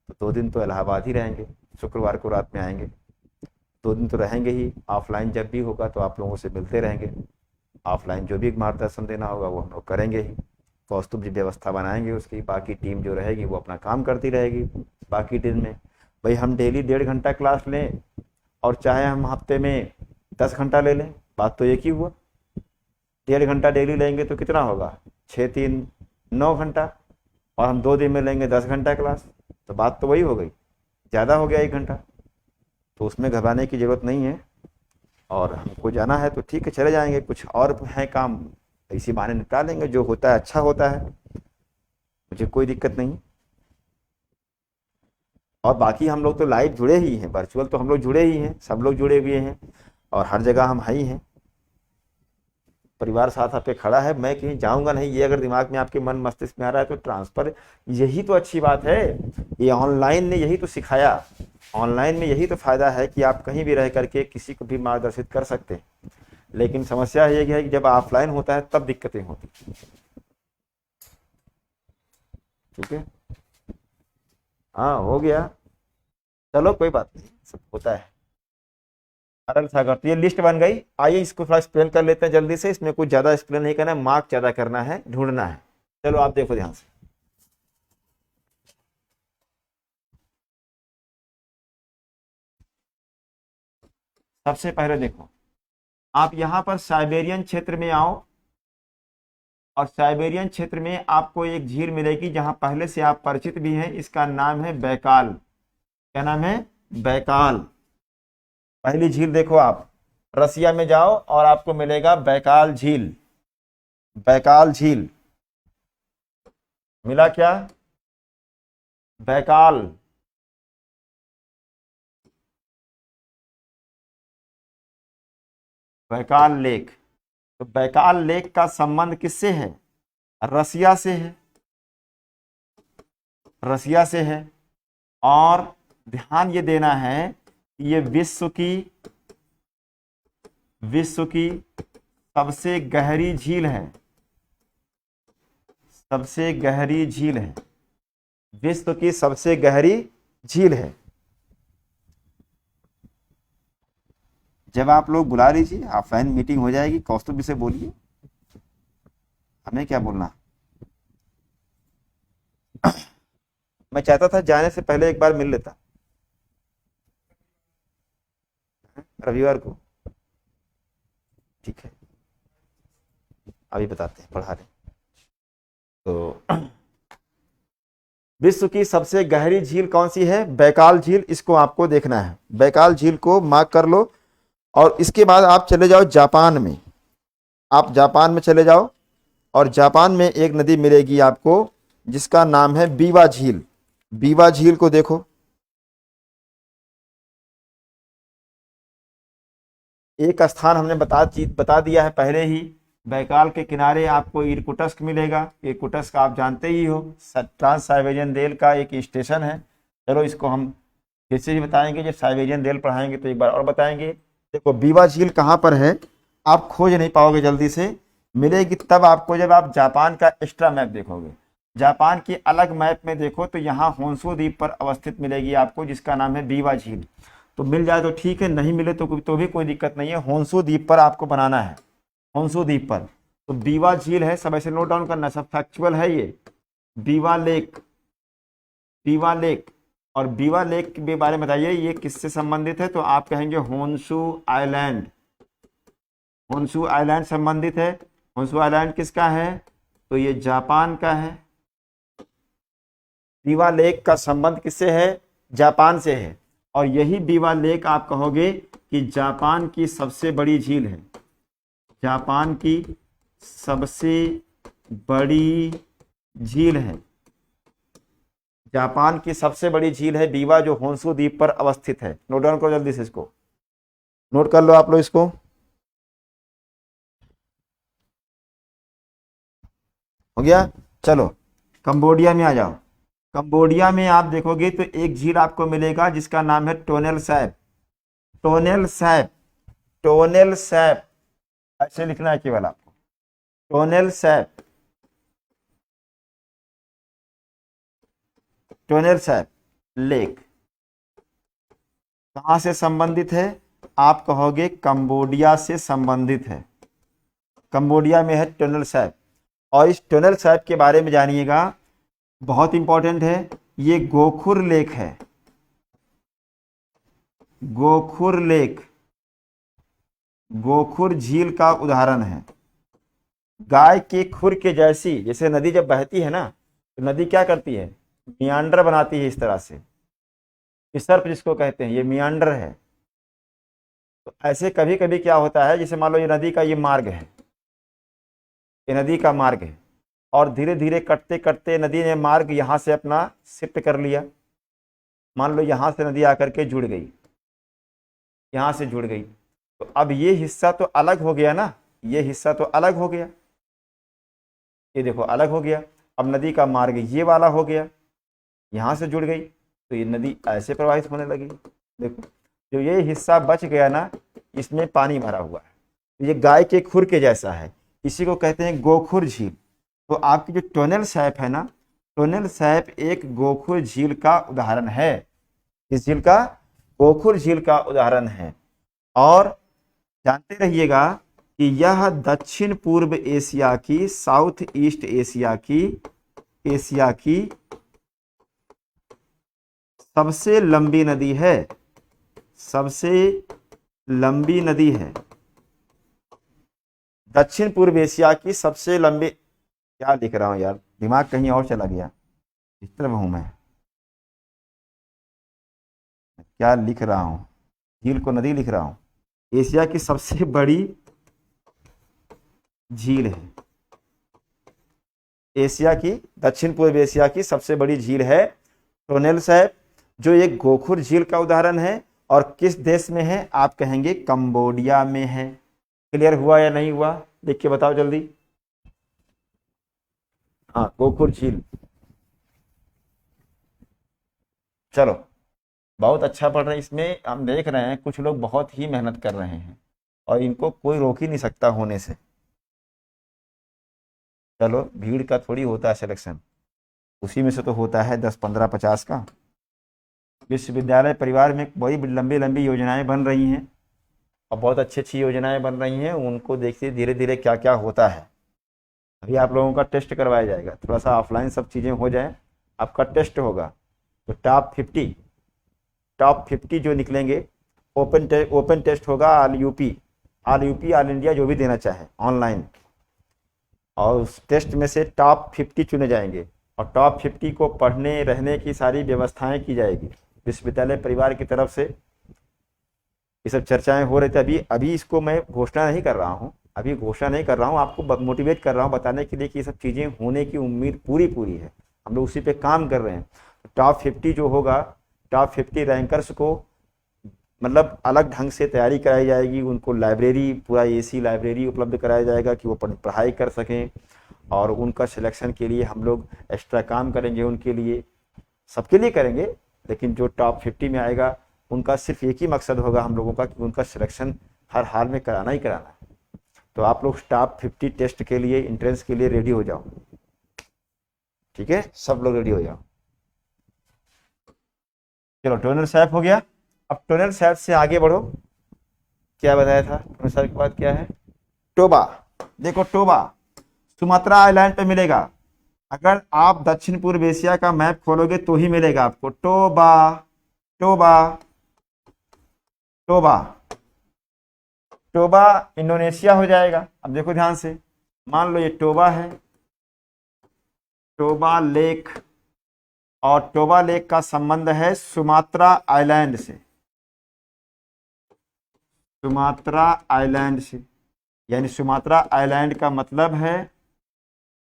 तो 2 दिन तो इलाहाबाद ही रहेंगे, शुक्रवार को रात में आएंगे। 2 दिन तो रहेंगे ही। ऑफलाइन जब भी होगा तो आप लोगों से मिलते रहेंगे, ऑफलाइन जो भी मार्गदर्शन देना होगा वो हम लोग करेंगे ही। कौस्तुभ जी व्यवस्था बनाएंगे उसकी, बाकी टीम जो रहेगी वो अपना काम करती रहेगी। बाकी दिन में भाई हम डेली 1.5 घंटा क्लास लें और चाहे हम हफ्ते में 10 घंटा ले लें, बात तो एक ही हुआ। 1.5 घंटा डेली लेंगे तो कितना होगा, 6 3 9 घंटा, और हम 2 दिन में लेंगे 10 घंटा क्लास, तो बात तो वही हो गई, ज़्यादा हो गया 1 घंटा। तो उसमें घबराने की ज़रूरत नहीं है। और हमको जाना है तो ठीक है, चले जाएंगे, कुछ और है काम इसी बहाने निपटा लेंगे, जो होता है अच्छा होता है, मुझे कोई दिक्कत नहीं। और बाकी हम लोग तो लाइव जुड़े ही हैं, वर्चुअल तो हम लोग जुड़े ही हैं, सब लोग जुड़े हुए हैं और हर जगह हम ही हैं। परिवार साथ आप पे खड़ा है, मैं कहीं जाऊंगा नहीं, ये अगर दिमाग में आपके मन मस्तिष्क में आ रहा है तो ट्रांसफर, यही तो अच्छी बात है। ये ऑनलाइन ने यही तो सिखाया, ऑनलाइन में यही तो फायदा है कि आप कहीं भी रह करके किसी को भी मार्गदर्शित कर सकते हैं। लेकिन समस्या ये है कि जब ऑफलाइन होता है तब दिक्कतें होती। ठीक है, हाँ हो गया, चलो कोई बात नहीं, सब होता है। अरल सागर, तो ये लिस्ट बन गई। आइए इसको थोड़ा एक्सप्लेन कर लेते हैं जल्दी से, इसमें कुछ ज्यादा एक्सप्लेन नहीं करना है, मार्क ज्यादा करना है, ढूंढना है। चलो आप देखो ध्यान से। सबसे पहले देखो, आप यहां पर साइबेरियन क्षेत्र में आओ, और साइबेरियन क्षेत्र में आपको एक झील मिलेगी जहां पहले से आप परिचित भी हैं, इसका नाम है बैकाल। क्या नाम है? बैकाल। पहली झील देखो, आप रसिया में जाओ और आपको मिलेगा बैकाल झील। बैकाल झील मिला क्या? बैकाल। Baikal lake. तो बैकाल लेक का संबंध किससे है? रसिया से है, रसिया से है। और ध्यान ये देना है कि ये विश्व की सबसे गहरी झील है, सबसे गहरी झील है, विश्व की सबसे गहरी झील है। जब आप लोग बुला लीजिए, ऑफलाइन मीटिंग हो जाएगी, कौस्तुभ से बोलिए, हमें क्या बोलना। मैं चाहता था जाने से पहले एक बार मिल लेता, रविवार को। ठीक है, अभी बताते हैं, पढ़ा रहे। तो विश्व की सबसे गहरी झील कौन सी है? बैकाल झील। इसको आपको देखना है, बैकाल झील को मार्क कर लो। और इसके बाद आप चले जाओ जापान में, आप जापान में चले जाओ, और जापान में एक नदी मिलेगी आपको जिसका नाम है बीवा झील। बीवा झील को देखो, एक स्थान हमने बता दिया है पहले ही। बैकाल के किनारे आपको इरकुटस्क मिलेगा। इरकुटस्क आप जानते ही हो, ट्रांस साइबेरियन रेल का एक स्टेशन है। चलो इसको हम फिर से ही बताएंगे, जब साइबेरियन रेल पढ़ाएंगे तो एक बार और बताएंगे। देखो बीवा झील कहाँ पर है, आप खोज नहीं पाओगे जल्दी से, मिलेगी तब आपको जब आप जापान का एक्स्ट्रा मैप देखोगे। जापान की अलग मैप में देखो तो यहाँ होन्शु द्वीप पर अवस्थित मिलेगी आपको, जिसका नाम है बीवा झील। तो मिल जाए तो ठीक है, नहीं मिले तो भी कोई दिक्कत नहीं है। होन्शु द्वीप पर आपको बनाना है, होन्शु द्वीप पर। तो बीवा झील है, सब ऐसे नोट डाउन करना, सब फैक्चुअल है ये। बीवा लेक, बीवा लेक। और बीवा लेक के बारे में बताइए, ये किससे संबंधित है? तो आप कहेंगे होन्शु आइलैंड, होन्शु आइलैंड संबंधित है। होन्शु आइलैंड किसका है? तो ये जापान का है। बीवा लेक का संबंध किससे है? जापान से है। और यही बीवा लेक आप कहोगे कि जापान की सबसे बड़ी झील है। जापान की सबसे बड़ी झील है। जापान की सबसे बड़ी झील है बीवा, जो होन्शु द्वीप पर अवस्थित है। नोट डाउन करो जल्दी से, इसको नोट कर लो आप लोग इसको। हो गया? चलो कंबोडिया में आ जाओ। कंबोडिया में आप देखोगे तो एक झील आपको मिलेगा जिसका नाम है टोनेल Sap. Tonle Sap, Tonle SAP ऐसे लिखना है केवल आपको, टोनेल सैप, टोनेल सैप लेक कहां से संबंधित है? आप कहोगे कंबोडिया से संबंधित है। कंबोडिया में है टोनेल सैप। और इस टोनेल सैप के बारे में जानिएगा, बहुत इंपॉर्टेंट है। ये गोखुर लेक है। गोखुर लेक, गोखुर झील का उदाहरण है। गाय के खुर के जैसी, जैसे नदी जब बहती है ना, तो नदी क्या करती है? मियांडर बनाती है इस तरह से। सर्प जिसको कहते हैं, ये मियांडर है। तो ऐसे कभी कभी क्या होता है, जैसे मान लो ये नदी का ये मार्ग है, ये नदी का मार्ग है, और धीरे धीरे कटते कटते नदी ने मार्ग यहाँ से अपना शिफ्ट कर लिया। मान लो यहाँ से नदी आकर के जुड़ गई, यहाँ से जुड़ गई, तो अब ये हिस्सा तो अलग हो गया ना, ये हिस्सा तो अलग हो गया। ये देखो अलग हो गया। अब नदी का मार्ग ये वाला हो गया, यहाँ से जुड़ गई, तो ये नदी ऐसे प्रवाहित होने लगी। देखो जो ये हिस्सा बच गया ना, इसमें पानी भरा हुआ है, तो ये गाय के खुर के जैसा है, इसी को कहते हैं गोखुर झील। तो आपकी जो टोनेल सैप है ना, टोनेल सैप एक गोखुर झील का उदाहरण है। इस झील का, गोखुर झील का उदाहरण है। और जानते रहिएगा कि यह दक्षिण पूर्व एशिया की, साउथ ईस्ट एशिया की सबसे लंबी नदी है। सबसे लंबी नदी है। दक्षिण पूर्व एशिया की सबसे लंबी, क्या लिख रहा हूं यार, दिमाग कहीं और चला गया, इस तरफ हूं मैं, क्या लिख रहा हूं, झील को नदी लिख रहा हूं। एशिया की सबसे बड़ी झील है, एशिया की, दक्षिण पूर्व एशिया की सबसे बड़ी झील है टोनेल सैप, जो एक गोखुर झील का उदाहरण है। और किस देश में है? आप कहेंगे कंबोडिया में है। क्लियर हुआ या नहीं हुआ? देख के बताओ जल्दी। हाँ, गोखुर झील। चलो बहुत अच्छा पढ़ रहे हैं। इसमें हम देख रहे हैं कुछ लोग बहुत ही मेहनत कर रहे हैं और इनको कोई रोक ही नहीं सकता होने से। चलो भीड़ का थोड़ी होता है सिलेक्शन, उसी में से तो होता है 10, 15, 50 का। विश्वविद्यालय परिवार में बड़ी लंबी लंबी योजनाएं बन रही हैं और बहुत अच्छी अच्छी योजनाएं बन रही हैं। उनको देखते धीरे धीरे क्या क्या होता है। अभी आप लोगों का टेस्ट करवाया जाएगा, थोड़ा सा ऑफलाइन सब चीज़ें हो जाए, आपका टेस्ट होगा। तो टॉप 50 जो निकलेंगे, ओपन टेस्ट होगा, ऑल यूपी, ऑल इंडिया जो भी देना चाहे ऑनलाइन, और उस टेस्ट में से टॉप 50 चुने जाएंगे और टॉप 50 को पढ़ने रहने की सारी व्यवस्थाएं की जाएगी विश्वविद्यालय परिवार की तरफ से। ये सब चर्चाएं हो रही थी। अभी इसको मैं घोषणा नहीं कर रहा हूँ, आपको मोटिवेट कर रहा हूँ बताने के लिए कि ये सब चीज़ें होने की उम्मीद पूरी है। हम लोग उसी पे काम कर रहे हैं। टॉप 50 जो होगा, टॉप 50 रैंकर्स को मतलब अलग ढंग से तैयारी कराई जाएगी। उनको लाइब्रेरी, पूरा एसी लाइब्रेरी उपलब्ध कराया जाएगा कि वो पढ़ाई कर सकें, और उनका सिलेक्शन के लिए हम लोग एक्स्ट्रा काम करेंगे उनके लिए, सबके लिए करेंगे। लेकिन जो टॉप 50 में आएगा उनका सिर्फ एक ही मकसद होगा हम लोगों का कि उनका सिलेक्शन हर हाल में कराना ही कराना है। तो आप लोग टॉप 50 टेस्ट के लिए, एंट्रेंस के लिए रेडी हो जाओ, ठीक है? सब लोग रेडी हो जाओ। चलो टोनेल सैप हो गया। अब टोनेल सैप से आगे बढ़ो। क्या बताया था? टोनेल सैप के बाद क्या है? टोबा। देखो टोबा सुमात्रा आइलैंड पे मिलेगा। अगर आप दक्षिण पूर्व एशिया का मैप खोलोगे तो ही मिलेगा आपको Toba. Toba, Toba, Toba Indonesia हो जाएगा। अब देखो ध्यान से, मान लो ये टोबा है, टोबा लेक, और टोबा लेक का संबंध है सुमात्रा आइलैंड से, सुमात्रा आइलैंड से, यानी सुमात्रा आइलैंड का मतलब है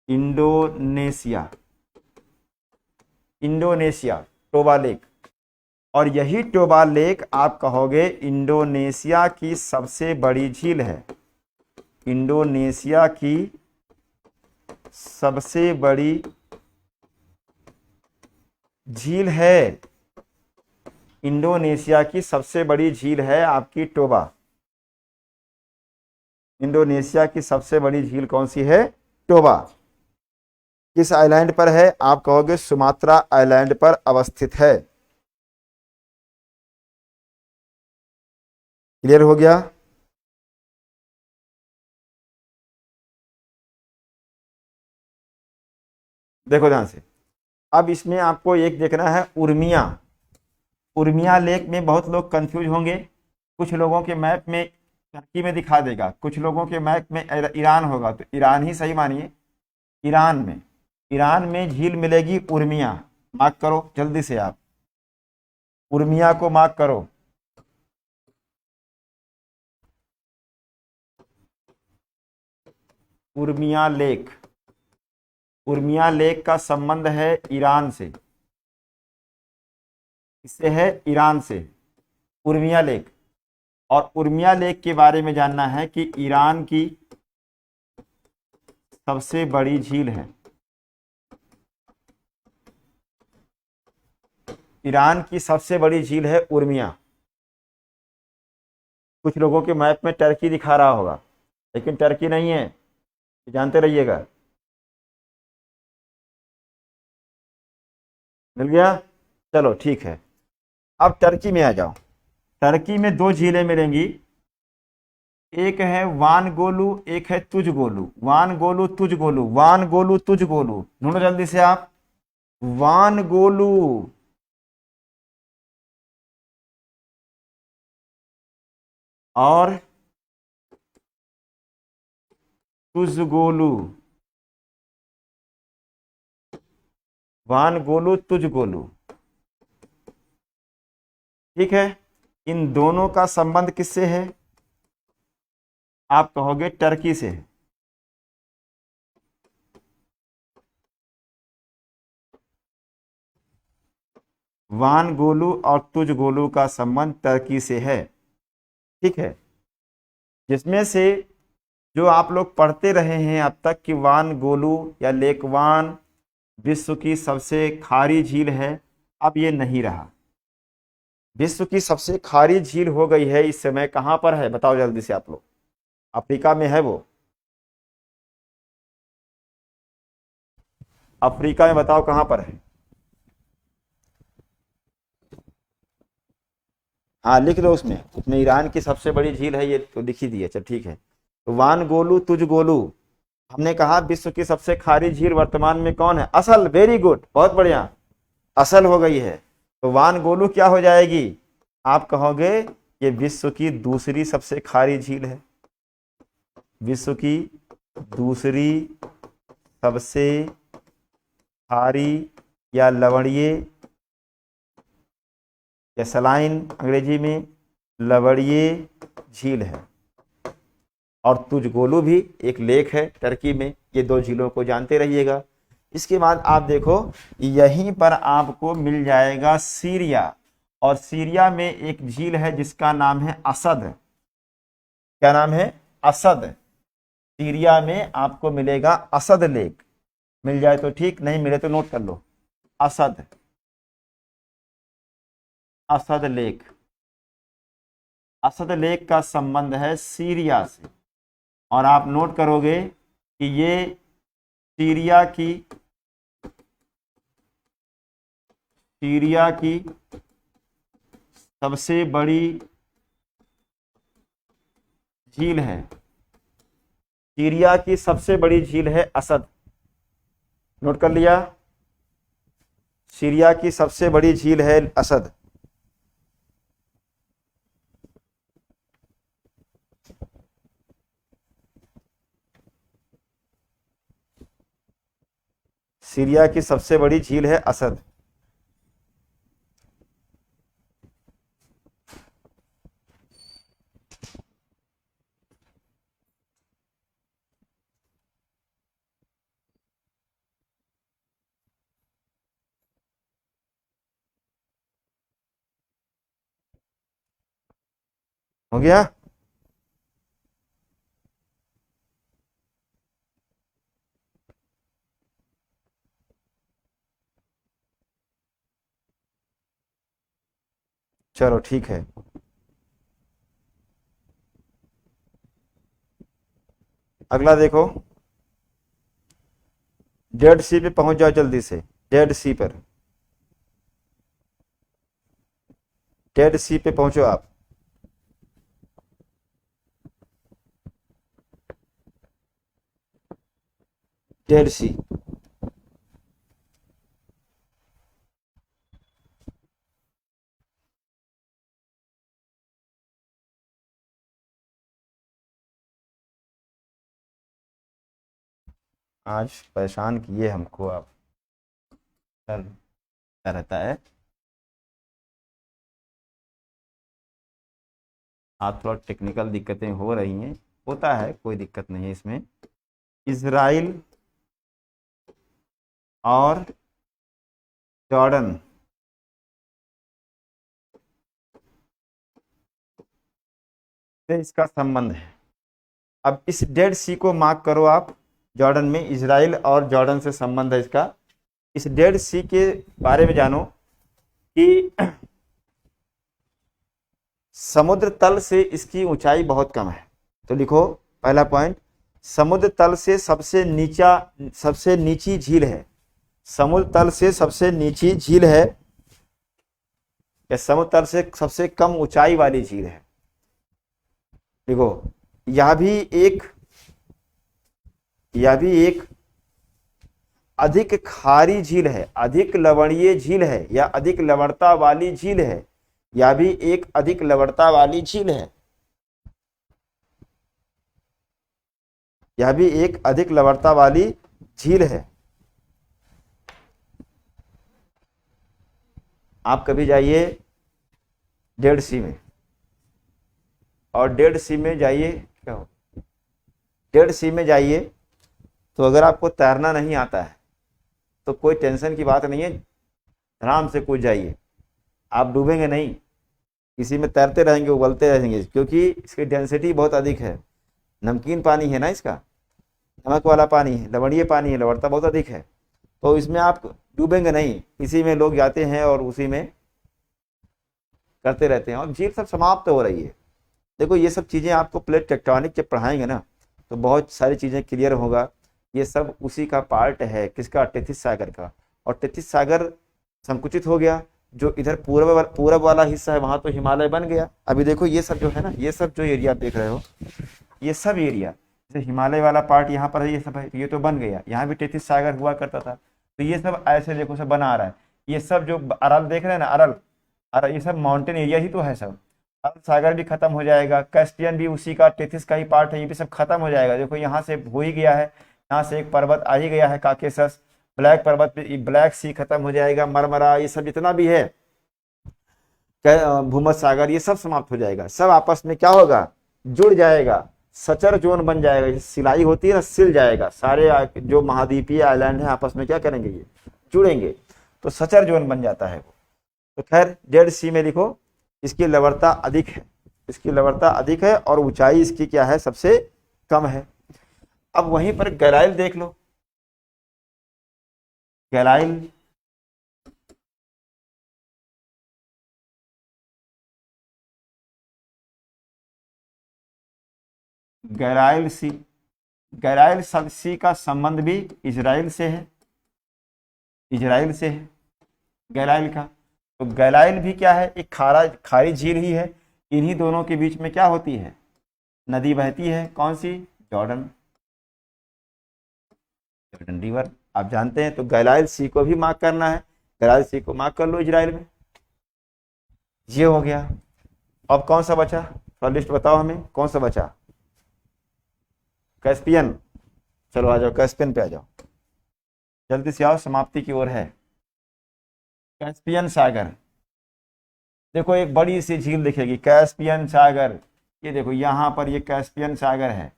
इंडोनेशिया, इंडोनेशिया टोबा लेक। और यही टोबा लेक आप कहोगे इंडोनेशिया की सबसे बड़ी झील है, इंडोनेशिया की सबसे बड़ी झील है, इंडोनेशिया की सबसे बड़ी झील है आपकी टोबा। इंडोनेशिया की सबसे बड़ी झील कौन सी है? टोबा। किस आइलैंड पर है? आप कहोगे सुमात्रा आइलैंड पर अवस्थित है। क्लियर हो गया? देखो ध्यान से, अब इसमें आपको एक देखना है उर्मिया। उर्मिया लेक में बहुत लोग कंफ्यूज होंगे, कुछ लोगों के मैप में टर्की में दिखा देगा, कुछ लोगों के मैप में ईरान होगा, तो ईरान ही सही मानिए। ईरान में झील मिलेगी उर्मिया। मार्क करो जल्दी से आप, उर्मिया को मार्क करो। उर्मिया लेक, उर्मिया लेक का संबंध है ईरान से, इससे है ईरान से उर्मिया लेक। और उर्मिया लेक के बारे में जानना है कि ईरान की सबसे बड़ी झील है, ईरान की सबसे बड़ी झील है उर्मिया। कुछ लोगों के मैप में टर्की दिखा रहा होगा, लेकिन टर्की नहीं है, जानते रहिएगा। मिल गया? चलो ठीक है, अब टर्की में आ जाओ। टर्की में दो झीलें मिलेंगी, एक है वान गोलू, एक है तुज गोलू। वान गोलू तुज गोलू, वान गोलू तुज गोलू, ढूंढो जल्दी से आप। वान गोलू और तुज गोलू, वान गोलू तुज गोलू। ठीक है, इन दोनों का संबंध किससे है? आप कहोगे टर्की से है। वान गोलू और तुज गोलू का संबंध टर्की से है। ठीक है, जिसमें से जो आप लोग पढ़ते रहे हैं अब तक कि वान गोलू या लेक वान विश्व की सबसे खारी झील है, अब ये नहीं रहा। विश्व की सबसे खारी झील हो गई है इस समय। कहां पर है बताओ जल्दी से आप लोग? अफ्रीका में है वो। अफ्रीका में बताओ कहां पर है? हाँ लिख लो उसमें ईरान की सबसे बड़ी झील है, ये तो लिख ही दिए। चल ठीक है, तो वान गोलू तुज गोलू, हमने कहा विश्व की सबसे खारी झील वर्तमान में कौन है? असल। वेरी गुड, बहुत बढ़िया, असल हो गई है। तो वान गोलू क्या हो जाएगी? आप कहोगे ये विश्व की दूसरी सबसे खारी झील है, विश्व की दूसरी सबसे खारी या लवणीय या सलाइन अंग्रेजी में लवणीय झील है। और तुजगोलू भी एक लेक है टर्की में। ये दो झीलों को जानते रहिएगा। इसके बाद आप देखो यहीं पर आपको मिल जाएगा सीरिया, और सीरिया में एक झील है जिसका नाम है असद। क्या नाम है? असद। सीरिया में आपको मिलेगा असद लेक। मिल जाए तो ठीक, नहीं मिले तो नोट कर लो, असद, असद लेक। असद लेक का संबंध है सीरिया से। और आप नोट करोगे कि ये सीरिया की सबसे बड़ी झील है। सीरिया की सबसे बड़ी झील है असद। नोट कर लिया? सीरिया की सबसे बड़ी झील है असद। सीरिया की सबसे बड़ी झील है असद। हो गया। चलो ठीक है। अगला देखो, डेड सी पे पहुंच जाओ जल्दी से। डेड सी पर, डेड सी पे पहुंचो आप। डेड सी। आज परेशान किए हमको आप। चल, क्या रहता है। आज थोड़ा टेक्निकल दिक्कतें हो रही हैं, होता है, कोई दिक्कत नहीं है इसमें। इजराइल और जॉर्डन से इसका संबंध है। अब इस डेड सी को मार्क करो आप। जॉर्डन में इजराइल और जॉर्डन से संबंध है इसका। इस डेड सी के बारे में जानो कि समुद्र तल से इसकी ऊंचाई बहुत कम है। तो लिखो पहला पॉइंट, समुद्र तल से सबसे नीची झील है। समुद्र तल से सबसे नीची झील है, या समुद्र तल से सबसे कम ऊंचाई वाली झील है। देखो, यह भी एक अधिक खारी झील है, अधिक लवणीय झील है, या अधिक लवणता वाली झील है। यह भी एक अधिक लवणता वाली झील है। यह भी एक अधिक लवणता वाली झील है। आप कभी जाइए डेड सी में, और डेड सी में जाइए, क्या हो, डेड सी में जाइए, तो अगर आपको तैरना नहीं आता है तो कोई टेंशन की बात नहीं है, आराम से कूद जाइए, आप डूबेंगे नहीं। इसी में तैरते रहेंगे, उबलते रहेंगे, क्योंकि इसकी डेंसिटी बहुत अधिक है। नमकीन पानी है ना इसका, नमक वाला पानी है, लवणीय पानी है, लवणता बहुत अधिक है, तो इसमें आप डूबेंगे नहीं। इसी में लोग जाते हैं और उसी में करते रहते हैं, और झील सब समाप्त हो रही है। देखो, ये सब चीज़ें आपको प्लेट टेक्टोनिक जब पढ़ाएंगे ना, तो बहुत सारी चीज़ें क्लियर होगा। ये सब उसी का पार्ट है, किसका, टेथिस सागर का। और टेथिस सागर संकुचित हो गया, जो इधर पूरब वाला हिस्सा है वहां तो हिमालय बन गया। अभी देखो ये सब जो है ना, ये सब जो एरिया देख रहे हो, ये सब एरिया, जैसे हिमालय वाला पार्ट यहाँ पर है, ये सब है, ये तो बन गया। यहाँ भी टेथिस सागर हुआ करता था, तो ये सब ऐसे देखो सब बना आ रहा है। ये सब जो अरल देख रहे हैं ना, अरल अरल, ये सब माउंटेन एरिया ही तो है सब। अरब सागर भी खत्म हो जाएगा, कैस्पियन भी उसी का, टेथिस का ही पार्ट है, ये भी सब खत्म हो जाएगा। देखो यहाँ से हो ही गया है, यहाँ से एक पर्वत आ ही गया है, काकेशस। ब्लैक पर्वत पे ब्लैक सी खत्म हो जाएगा, मरमरा, ये सब जितना भी है, भूमध सागर, ये सब समाप्त हो जाएगा। सब आपस में क्या होगा, जुड़ जाएगा, सचर जोन बन जाएगा। जैसे सिलाई होती है ना, सिल जाएगा। सारे जो महाद्वीपीय आइलैंड है आपस में क्या करेंगे, ये जुड़ेंगे, तो सचर जोन बन जाता है वो। तो खैर, डेड सी में लिखो, इसकी लवणता अधिक है, इसकी लवणता अधिक है, और ऊंचाई इसकी क्या है, सबसे कम है। अब वहीं पर गैलाइल देख लो। गैलाइल गैलाइल सी, गैलाइल सी का संबंध भी इजराइल से है, इजराइल से है गैलाइल का। तो गैलाइल भी क्या है, एक खारी झील ही है। इन्हीं दोनों के बीच में क्या होती है, नदी बहती है, कौन सी, जॉर्डन, जॉर्डन रिवर, आप जानते हैं। तो गैलाइल सी को भी मार्क करना है, गैलाइल सी को मार्क कर लो इजराइल में। ये हो गया। अब कौन सा बचा, थोड़ा लिस्ट बताओ हमें, कौन सा बचा, कैस्पियन। चलो आ जाओ, कैस्पियन पे आ जाओ, जल्दी से आओ, समाप्ति की ओर है। कैस्पियन सागर, देखो एक बड़ी सी झील दिखेगी, कैस्पियन सागर। ये देखो यहाँ पर, ये कैस्पियन सागर है,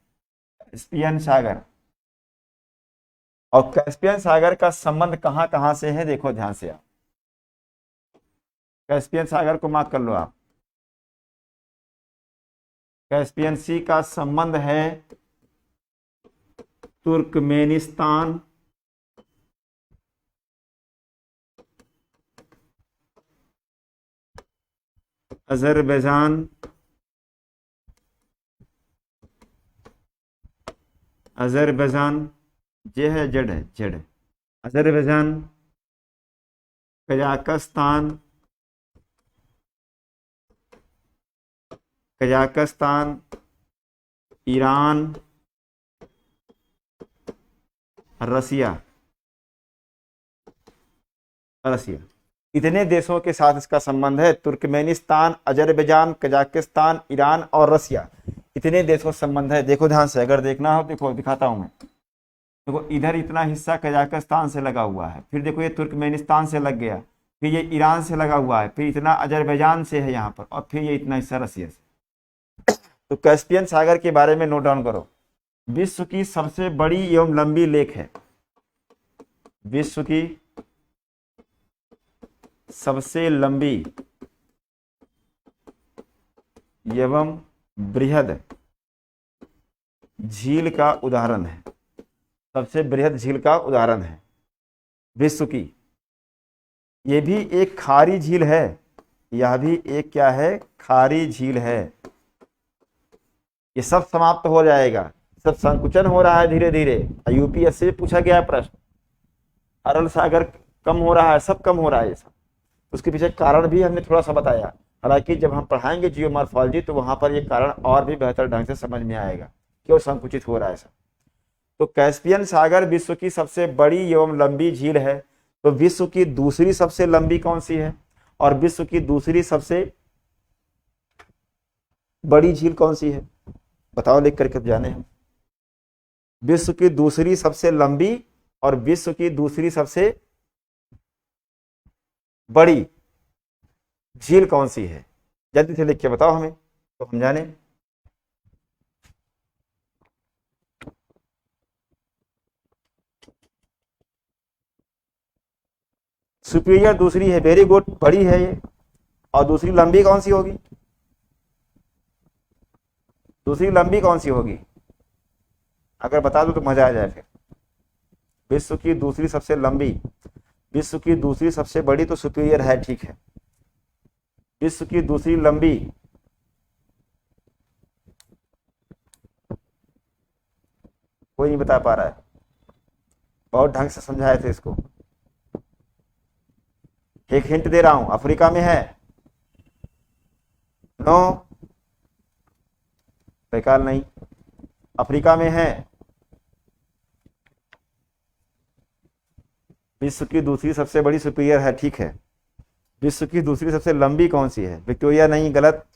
कैस्पियन सागर। और कैस्पियन सागर का संबंध कहाँ कहाँ से है, देखो ध्यान से आप, कैस्पियन सागर को मार्क कर लो आप। कैस्पियन सी का संबंध है तुर्कमेनिस्तान, अजरबैजान, अजरबैजान, जे है जेड है, जेड है, अजरबैजान, कजाकिस्तान, कजाकिस्तान, ईरान, रसिया, रसिया, इतने देशों के साथ इसका संबंध है। तुर्कमेनिस्तान, अजरबैजान, कजाकिस्तान, ईरान और रसिया, इतने देशों से संबंध है। देखो ध्यान से, अगर देखना हो देखो दिखाता हूं मैं। देखो इधर इतना हिस्सा कजाकिस्तान से लगा हुआ है, फिर देखो ये तुर्कमेनिस्तान से लग गया, फिर ये ईरान से लगा हुआ है, फिर इतना अजरबैजान से है यहाँ पर, और फिर ये इतना हिस्सा रसिया से। तो कैस्पियन सागर के बारे में नोट डाउन करो। विश्व की सबसे बड़ी एवं लंबी लेक है, विश्व की सबसे लंबी एवं बृहद झील का उदाहरण है, सबसे बृहद झील का उदाहरण है विश्व की। ये भी एक खारी झील है, यह भी एक क्या है, खारी झील है। ये सब समाप्त हो जाएगा, सब संकुचन हो रहा है धीरे धीरे। यूपीएससी से पूछा गया प्रश्न, अरल सागर कम हो रहा है, सब कम हो रहा है ये सब। उसके पीछे कारण भी हमने थोड़ा सा बताया, हालांकि जब हम पढ़ाएंगे जियोमॉर्फोलॉजी तो वहां पर ये कारण और भी बेहतर ढंग से समझ में आएगा क्यों संकुचित हो रहा है सब। तो कैस्पियन सागर विश्व की सबसे बड़ी एवं लंबी झील है। तो विश्व की दूसरी सबसे लंबी कौन सी है, और विश्व की दूसरी सबसे बड़ी झील कौन सी है, बताओ लिख करके जाने हम। विश्व की दूसरी सबसे लंबी और विश्व की दूसरी सबसे बड़ी झील कौन सी है, जल्दी से लिख के बताओ हमें तो हम जाने। सुपीरियर दूसरी है, वेरी गुड, बड़ी है ये। और दूसरी लंबी कौन सी होगी, दूसरी लंबी कौन सी होगी, अगर बता दो तो मजा आ जाए फिर। विश्व की दूसरी सबसे लंबी, विश्व की दूसरी सबसे बड़ी तो सुपीरियर है, ठीक है। विश्व की दूसरी लंबी, कोई नहीं बता पा रहा है, बहुत ढंग से समझाए थे इसको। एक हिंट दे रहा हूं, अफ्रीका में है। नो, बेकार नहीं, अफ्रीका में है। विश्व की दूसरी सबसे बड़ी सुपीरियर है, ठीक है। विश्व की दूसरी सबसे लंबी कौन सी है, विक्टोरिया नहीं, गलत।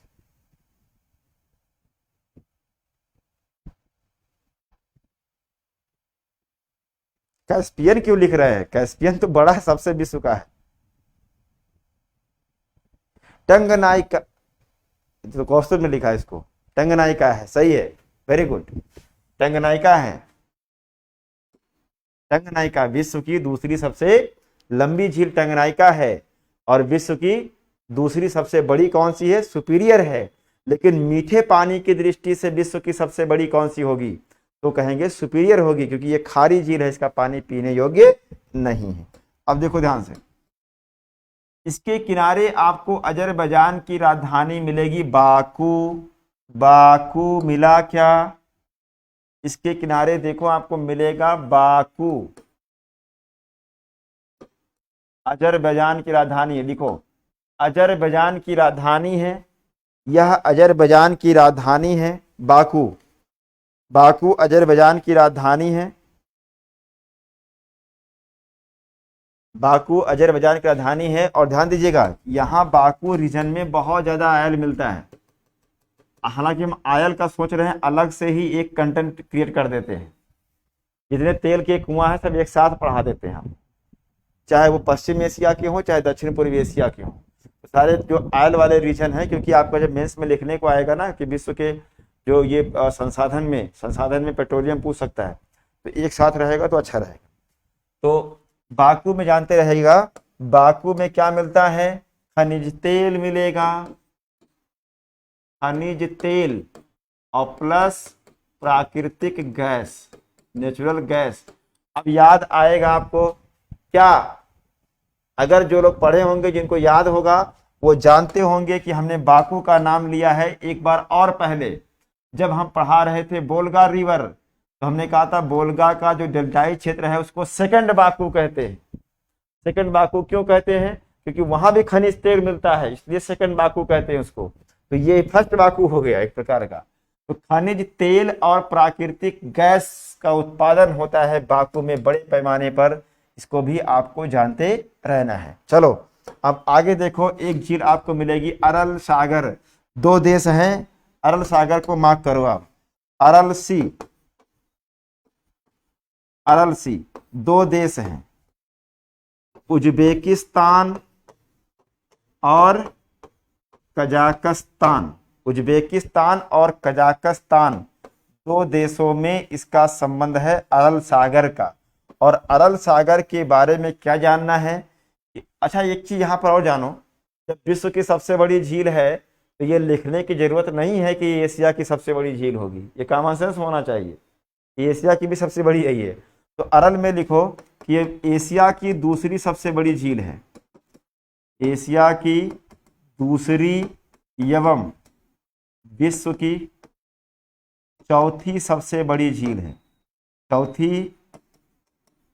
कैस्पियन क्यों लिख रहे हैं, कैस्पियन तो बड़ा सबसे विश्व का है। टंगनाइका, तो कौस्तुभ में लिखा है इसको, टंगनाइका है, सही है, वेरी गुड, टंगनाइका है। टंगनाइका विश्व की दूसरी सबसे लंबी झील टंगनाइका है, और विश्व की दूसरी सबसे बड़ी कौन सी है, सुपीरियर है। लेकिन मीठे पानी की दृष्टि से विश्व की सबसे बड़ी कौन सी होगी, तो कहेंगे सुपीरियर होगी, क्योंकि ये खारी झील है, इसका पानी पीने योग्य नहीं है। अब देखो ध्यान से, इसके किनारे आपको अजरबैजान की राजधानी मिलेगी बाकू। बाकू मिला क्या, इसके किनारे देखो आपको मिलेगा बाकू, अजरबैजान की राजधानी है, लिखो अजरबैजान की राजधानी है, यह अजरबैजान की राजधानी है बाकू। बाकू अजरबैजान की राजधानी है, बाकू अजरबैजान की राजधानी है। और ध्यान दीजिएगा, यहाँ बाकू रीजन में बहुत ज्यादा आयल मिलता है। हालांकि हम आयल का सोच रहे हैं, अलग से ही एक कंटेंट क्रिएट कर देते हैं। जितने तेल के कुआं हैं सब एक साथ पढ़ा देते हैं हम, चाहे वो पश्चिम एशिया के हों चाहे दक्षिण पूर्वी एशिया के हों, तो सारे जो आयल वाले रीजन हैं। क्योंकि आपका जब मेंस में लिखने को आएगा ना कि विश्व के जो ये संसाधन में पेट्रोलियम पूछ सकता है, तो एक साथ रहेगा तो अच्छा रहेगा। तो बाकू में जानते रहेगा, बाकू में क्या मिलता है, खनिज तेल मिलेगा, खनिज तेल। और प्लस प्राकृतिक गैस, नेचुरल गैस। अब याद आएगा आपको क्या? अगर जो लोग पढ़े होंगे, जिनको याद होगा, वो जानते होंगे कि हमने बाकू का नाम लिया है एक बार और पहले, जब हम पढ़ा रहे थे बोल्गा रिवर, तो हमने कहा था बोल्गा का जो डेल्टाई क्षेत्र है उसको सेकंड बाकू कहते हैं। सेकंड बाकू क्यों कहते हैं? क्योंकि वहां भी खनिज तेल मिलता है, इसलिए सेकंड बाकू कहते हैं उसको। तो ये फर्स्ट बाकू हो गया एक प्रकार का। तो खनिज तेल और प्राकृतिक गैस का उत्पादन होता है बाकू में बड़े पैमाने पर, इसको भी आपको जानते रहना है। चलो अब आगे देखो, एक झील आपको मिलेगी अरल सागर। दो देश हैं, अरल सागर को मार्क करो आप। अरल सी, अरल सी, दो देश हैं, उज्बेकिस्तान और कजाकिस्तान। उज्बेकिस्तान और कजाकिस्तान दो देशों में इसका संबंध है अरल सागर का। और अरल सागर के बारे में क्या जानना है? अच्छा, एक चीज यहाँ पर और जानो, जब विश्व की सबसे बड़ी झील है तो ये लिखने की जरूरत नहीं है कि एशिया की सबसे बड़ी झील होगी, ये कॉमन सेंस होना चाहिए। एशिया की भी सबसे बड़ी यही है, तो अरल में लिखो कि ये एशिया की दूसरी सबसे बड़ी झील है। एशिया की दूसरी एवं विश्व की चौथी सबसे बड़ी झील है। चौथी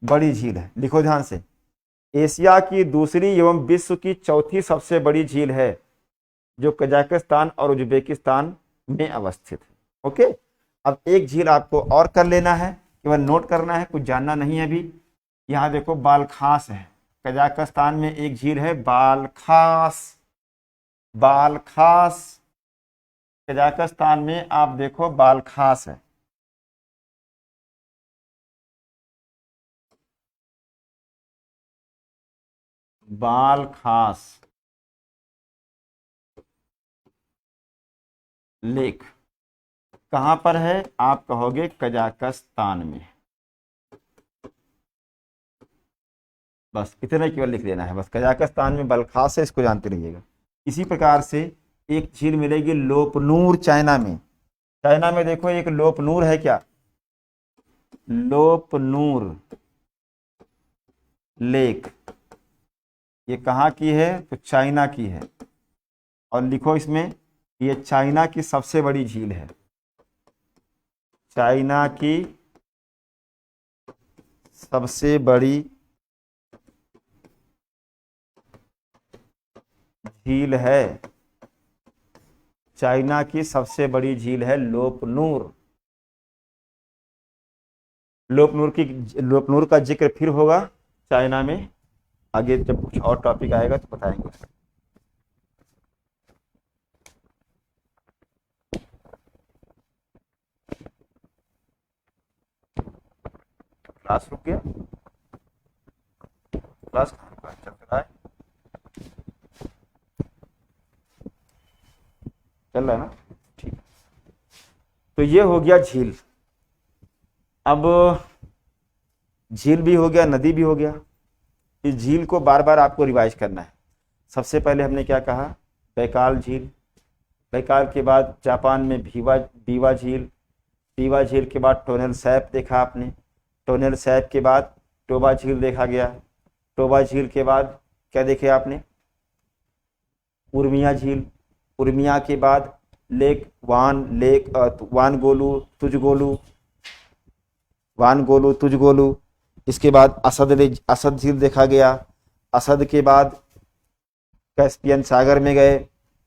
बड़ी झील है, लिखो ध्यान से। एशिया की दूसरी एवं विश्व की चौथी सबसे बड़ी झील है, जो कजाकिस्तान और उज्बेकिस्तान में अवस्थित है। ओके, अब एक झील आपको और कर लेना है, केवल नोट करना है, कुछ जानना नहीं है अभी। यहाँ देखो बालखास है, कजाकिस्तान में एक झील है बालखास। बालखास कजाकिस्तान में आप देखो बालखास है। बालखास लेक कहां पर है? आप कहोगे कजाकिस्तान में। बस इतना केवल लिख लेना है, बस कजाकिस्तान में बालखास है, इसको जानते रहिएगा। इसी प्रकार से एक झील मिलेगी लोपनूर, चाइना में। चाइना में देखो एक लोपनूर है, क्या? लोपनूर लेक, ये कहाँ की है? तो चाइना की है। और लिखो इसमें, ये चाइना की सबसे बड़ी झील है। चाइना की सबसे बड़ी झील है, चाइना की सबसे बड़ी झील है लोपनूर। लोपनूर का जिक्र फिर होगा चाइना में, आगे जब कुछ और टॉपिक आएगा तो बताएंगे। क्लास रुक गया? क्लास चल रहा है? चल रहा है ना? ठीक। तो ये हो गया झील। अब झील भी हो गया, नदी भी हो गया। इस झील को बार बार आपको रिवाइज करना है। सबसे पहले हमने क्या कहा? बैकाल झील। बैकाल के बाद जापान में बीवा झील। बीवा झील के बाद टोनेल सैप देखा आपने। टोनेल सैप के बाद टोबा झील देखा गया। टोबा झील के बाद क्या देखे आपने? उर्मिया झील। उर्मिया के बाद वानगोलू तुजगोलू। इसके बाद असद झील देखा गया। असद के बाद कैस्पियन सागर में गए।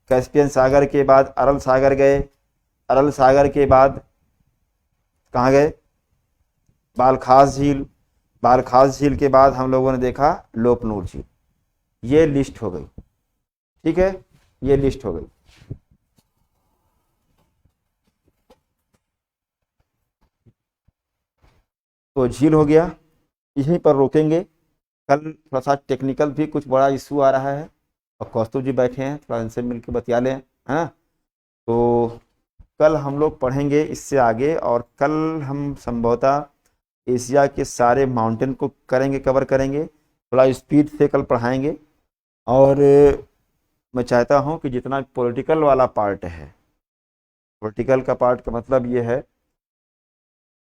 कैस्पियन सागर के बाद अरल सागर गए। अरल सागर के बाद कहाँ गए? बालखास झील। बालखास झील के बाद हम लोगों ने देखा लोपनूर झील। ये लिस्ट हो गई, ठीक है, ये लिस्ट हो गई। तो झील हो गया, यहीं पर रोकेंगे। कल थोड़ा सा टेक्निकल भी कुछ बड़ा इशू आ रहा है और कौस्तुभ जी बैठे हैं, थोड़ा इनसे मिलकर बतिया लें, है ना? तो कल हम लोग पढ़ेंगे इससे आगे, और कल हम संभवतः एशिया के सारे माउंटेन को कवर करेंगे। थोड़ा स्पीड से कल पढ़ाएंगे। और मैं चाहता हूँ कि जितना पॉलिटिकल वाला पार्ट है वर्टिकल का पार्ट का मतलब ये है,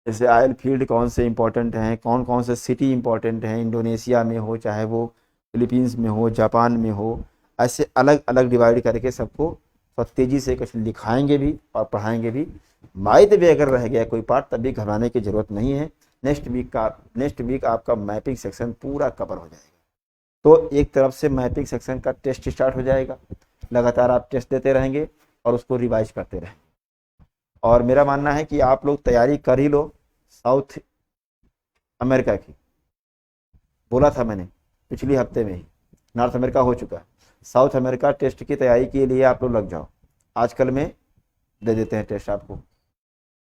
जैसे ऑयल फील्ड कौन से इंपॉर्टेंट हैं, कौन कौन से सिटी इंपॉर्टेंट हैं, इंडोनेशिया में हो, चाहे वो फिलीपींस में हो, जापान में हो, ऐसे अलग अलग डिवाइड करके सबको थोड़ा तेज़ी से कुछ लिखाएंगे भी और पढ़ाएंगे भी। माइंड में अगर रह गया कोई पार्ट तभी घबराने की ज़रूरत नहीं है। नेक्स्ट वीक आपका मैपिंग सेक्शन पूरा कवर हो जाएगा। तो एक तरफ से मैपिंग सेक्शन का टेस्ट स्टार्ट हो जाएगा, लगातार आप टेस्ट देते रहेंगे और उसको रिवाइज करते रहेंगे। और मेरा मानना है कि आप लोग तैयारी कर ही लो साउथ अमेरिका की। बोला था मैंने पिछले हफ्ते में ही, नॉर्थ अमेरिका हो चुका है, साउथ अमेरिका टेस्ट की तैयारी के लिए आप लोग लग जाओ। आजकल में दे देते हैं टेस्ट आपको,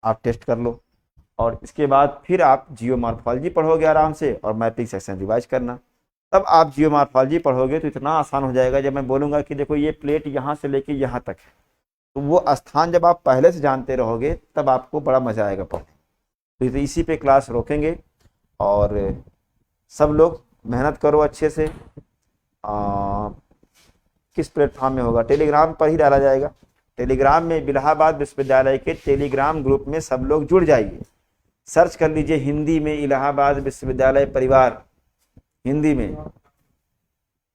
आप टेस्ट कर लो और इसके बाद फिर आप जियोमॉर्फोलॉजी पढ़ोगे आराम से और मैपिंग सेक्शन रिवाइज करना। तब आप जियोमॉर्फोलॉजी पढ़ोगे तो इतना आसान हो जाएगा, जब मैं बोलूँगा कि देखो ये प्लेट यहाँ से लेके यहाँ तक है, तो वो स्थान जब आप पहले से जानते रहोगे तब आपको बड़ा मज़ा आएगा पढ़ने। तो इसी पे क्लास रोकेंगे और सब लोग मेहनत करो अच्छे से। किस प्लेटफॉर्म में होगा? टेलीग्राम पर ही डाला जाएगा। टेलीग्राम में इलाहाबाद विश्वविद्यालय के टेलीग्राम ग्रुप में सब लोग जुड़ जाइए। सर्च कर लीजिए हिंदी में इलाहाबाद विश्वविद्यालय परिवार, हिंदी में,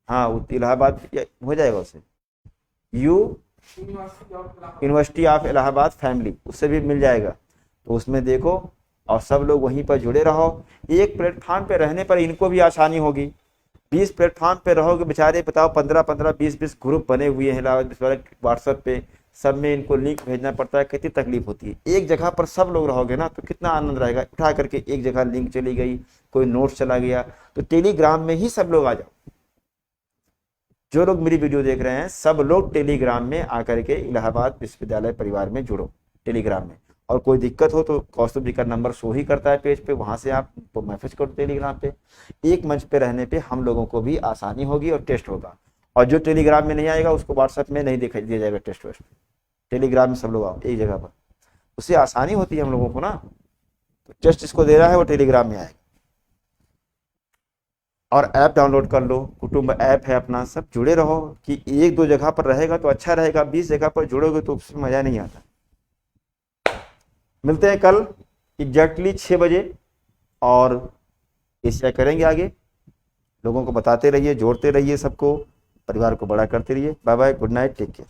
हाँ इलाहाबाद हो जाएगा, उसे यूनिवर्सिटी ऑफ इलाहाबाद फैमिली, उससे भी मिल जाएगा। तो उसमें देखो और सब लोग वहीं पर जुड़े रहो। एक प्लेटफॉर्म पे रहने पर इनको भी आसानी होगी। 20 प्लेटफॉर्म पे रहोगे बेचारे, बताओ 15-15, 20-20 ग्रुप बने हुए हैं इलाहाबाद विश्वविद्यालय व्हाट्सएप पे, सब में इनको लिंक भेजना पड़ता है, कितनी तकलीफ होती है। एक जगह पर सब लोग रहोगे ना तो कितना आनंद रहेगा, उठा करके एक जगह लिंक चली गई, कोई नोट्स चला गया, तो टेलीग्राम में ही सब लोग आ जाओ। जो लोग मेरी वीडियो देख रहे हैं सब लोग टेलीग्राम में आकर के इलाहाबाद विश्वविद्यालय परिवार में जुड़ो टेलीग्राम में। और कोई दिक्कत हो तो कौस्तुभ जी का नंबर शो ही करता है पेज पे, वहां से आप तो मैसेज करो टेलीग्राम पे। एक मंच पे रहने पे हम लोगों को भी आसानी होगी और टेस्ट होगा। और जो टेलीग्राम में नहीं आएगा उसको व्हाट्सएप में नहीं दिखाई दिया जाएगा टेस्ट वेस्ट। टेलीग्राम में सब लोग आओ एक जगह पर, उससे आसानी होती है हम लोगों को ना। तो टेस्ट इसको दे रहा है वो टेलीग्राम में आएगा। और ऐप डाउनलोड कर लो, कुटुंब ऐप है अपना, सब जुड़े रहो। कि एक दो जगह पर रहेगा तो अच्छा रहेगा, 20 जगह पर जुड़ोगे तो उसमें मज़ा नहीं आता। मिलते हैं कल एग्जैक्टली 6 बजे और एशिया करेंगे आगे। लोगों को बताते रहिए, जोड़ते रहिए सबको, परिवार को बड़ा करते रहिए। Bye bye, good night, take care.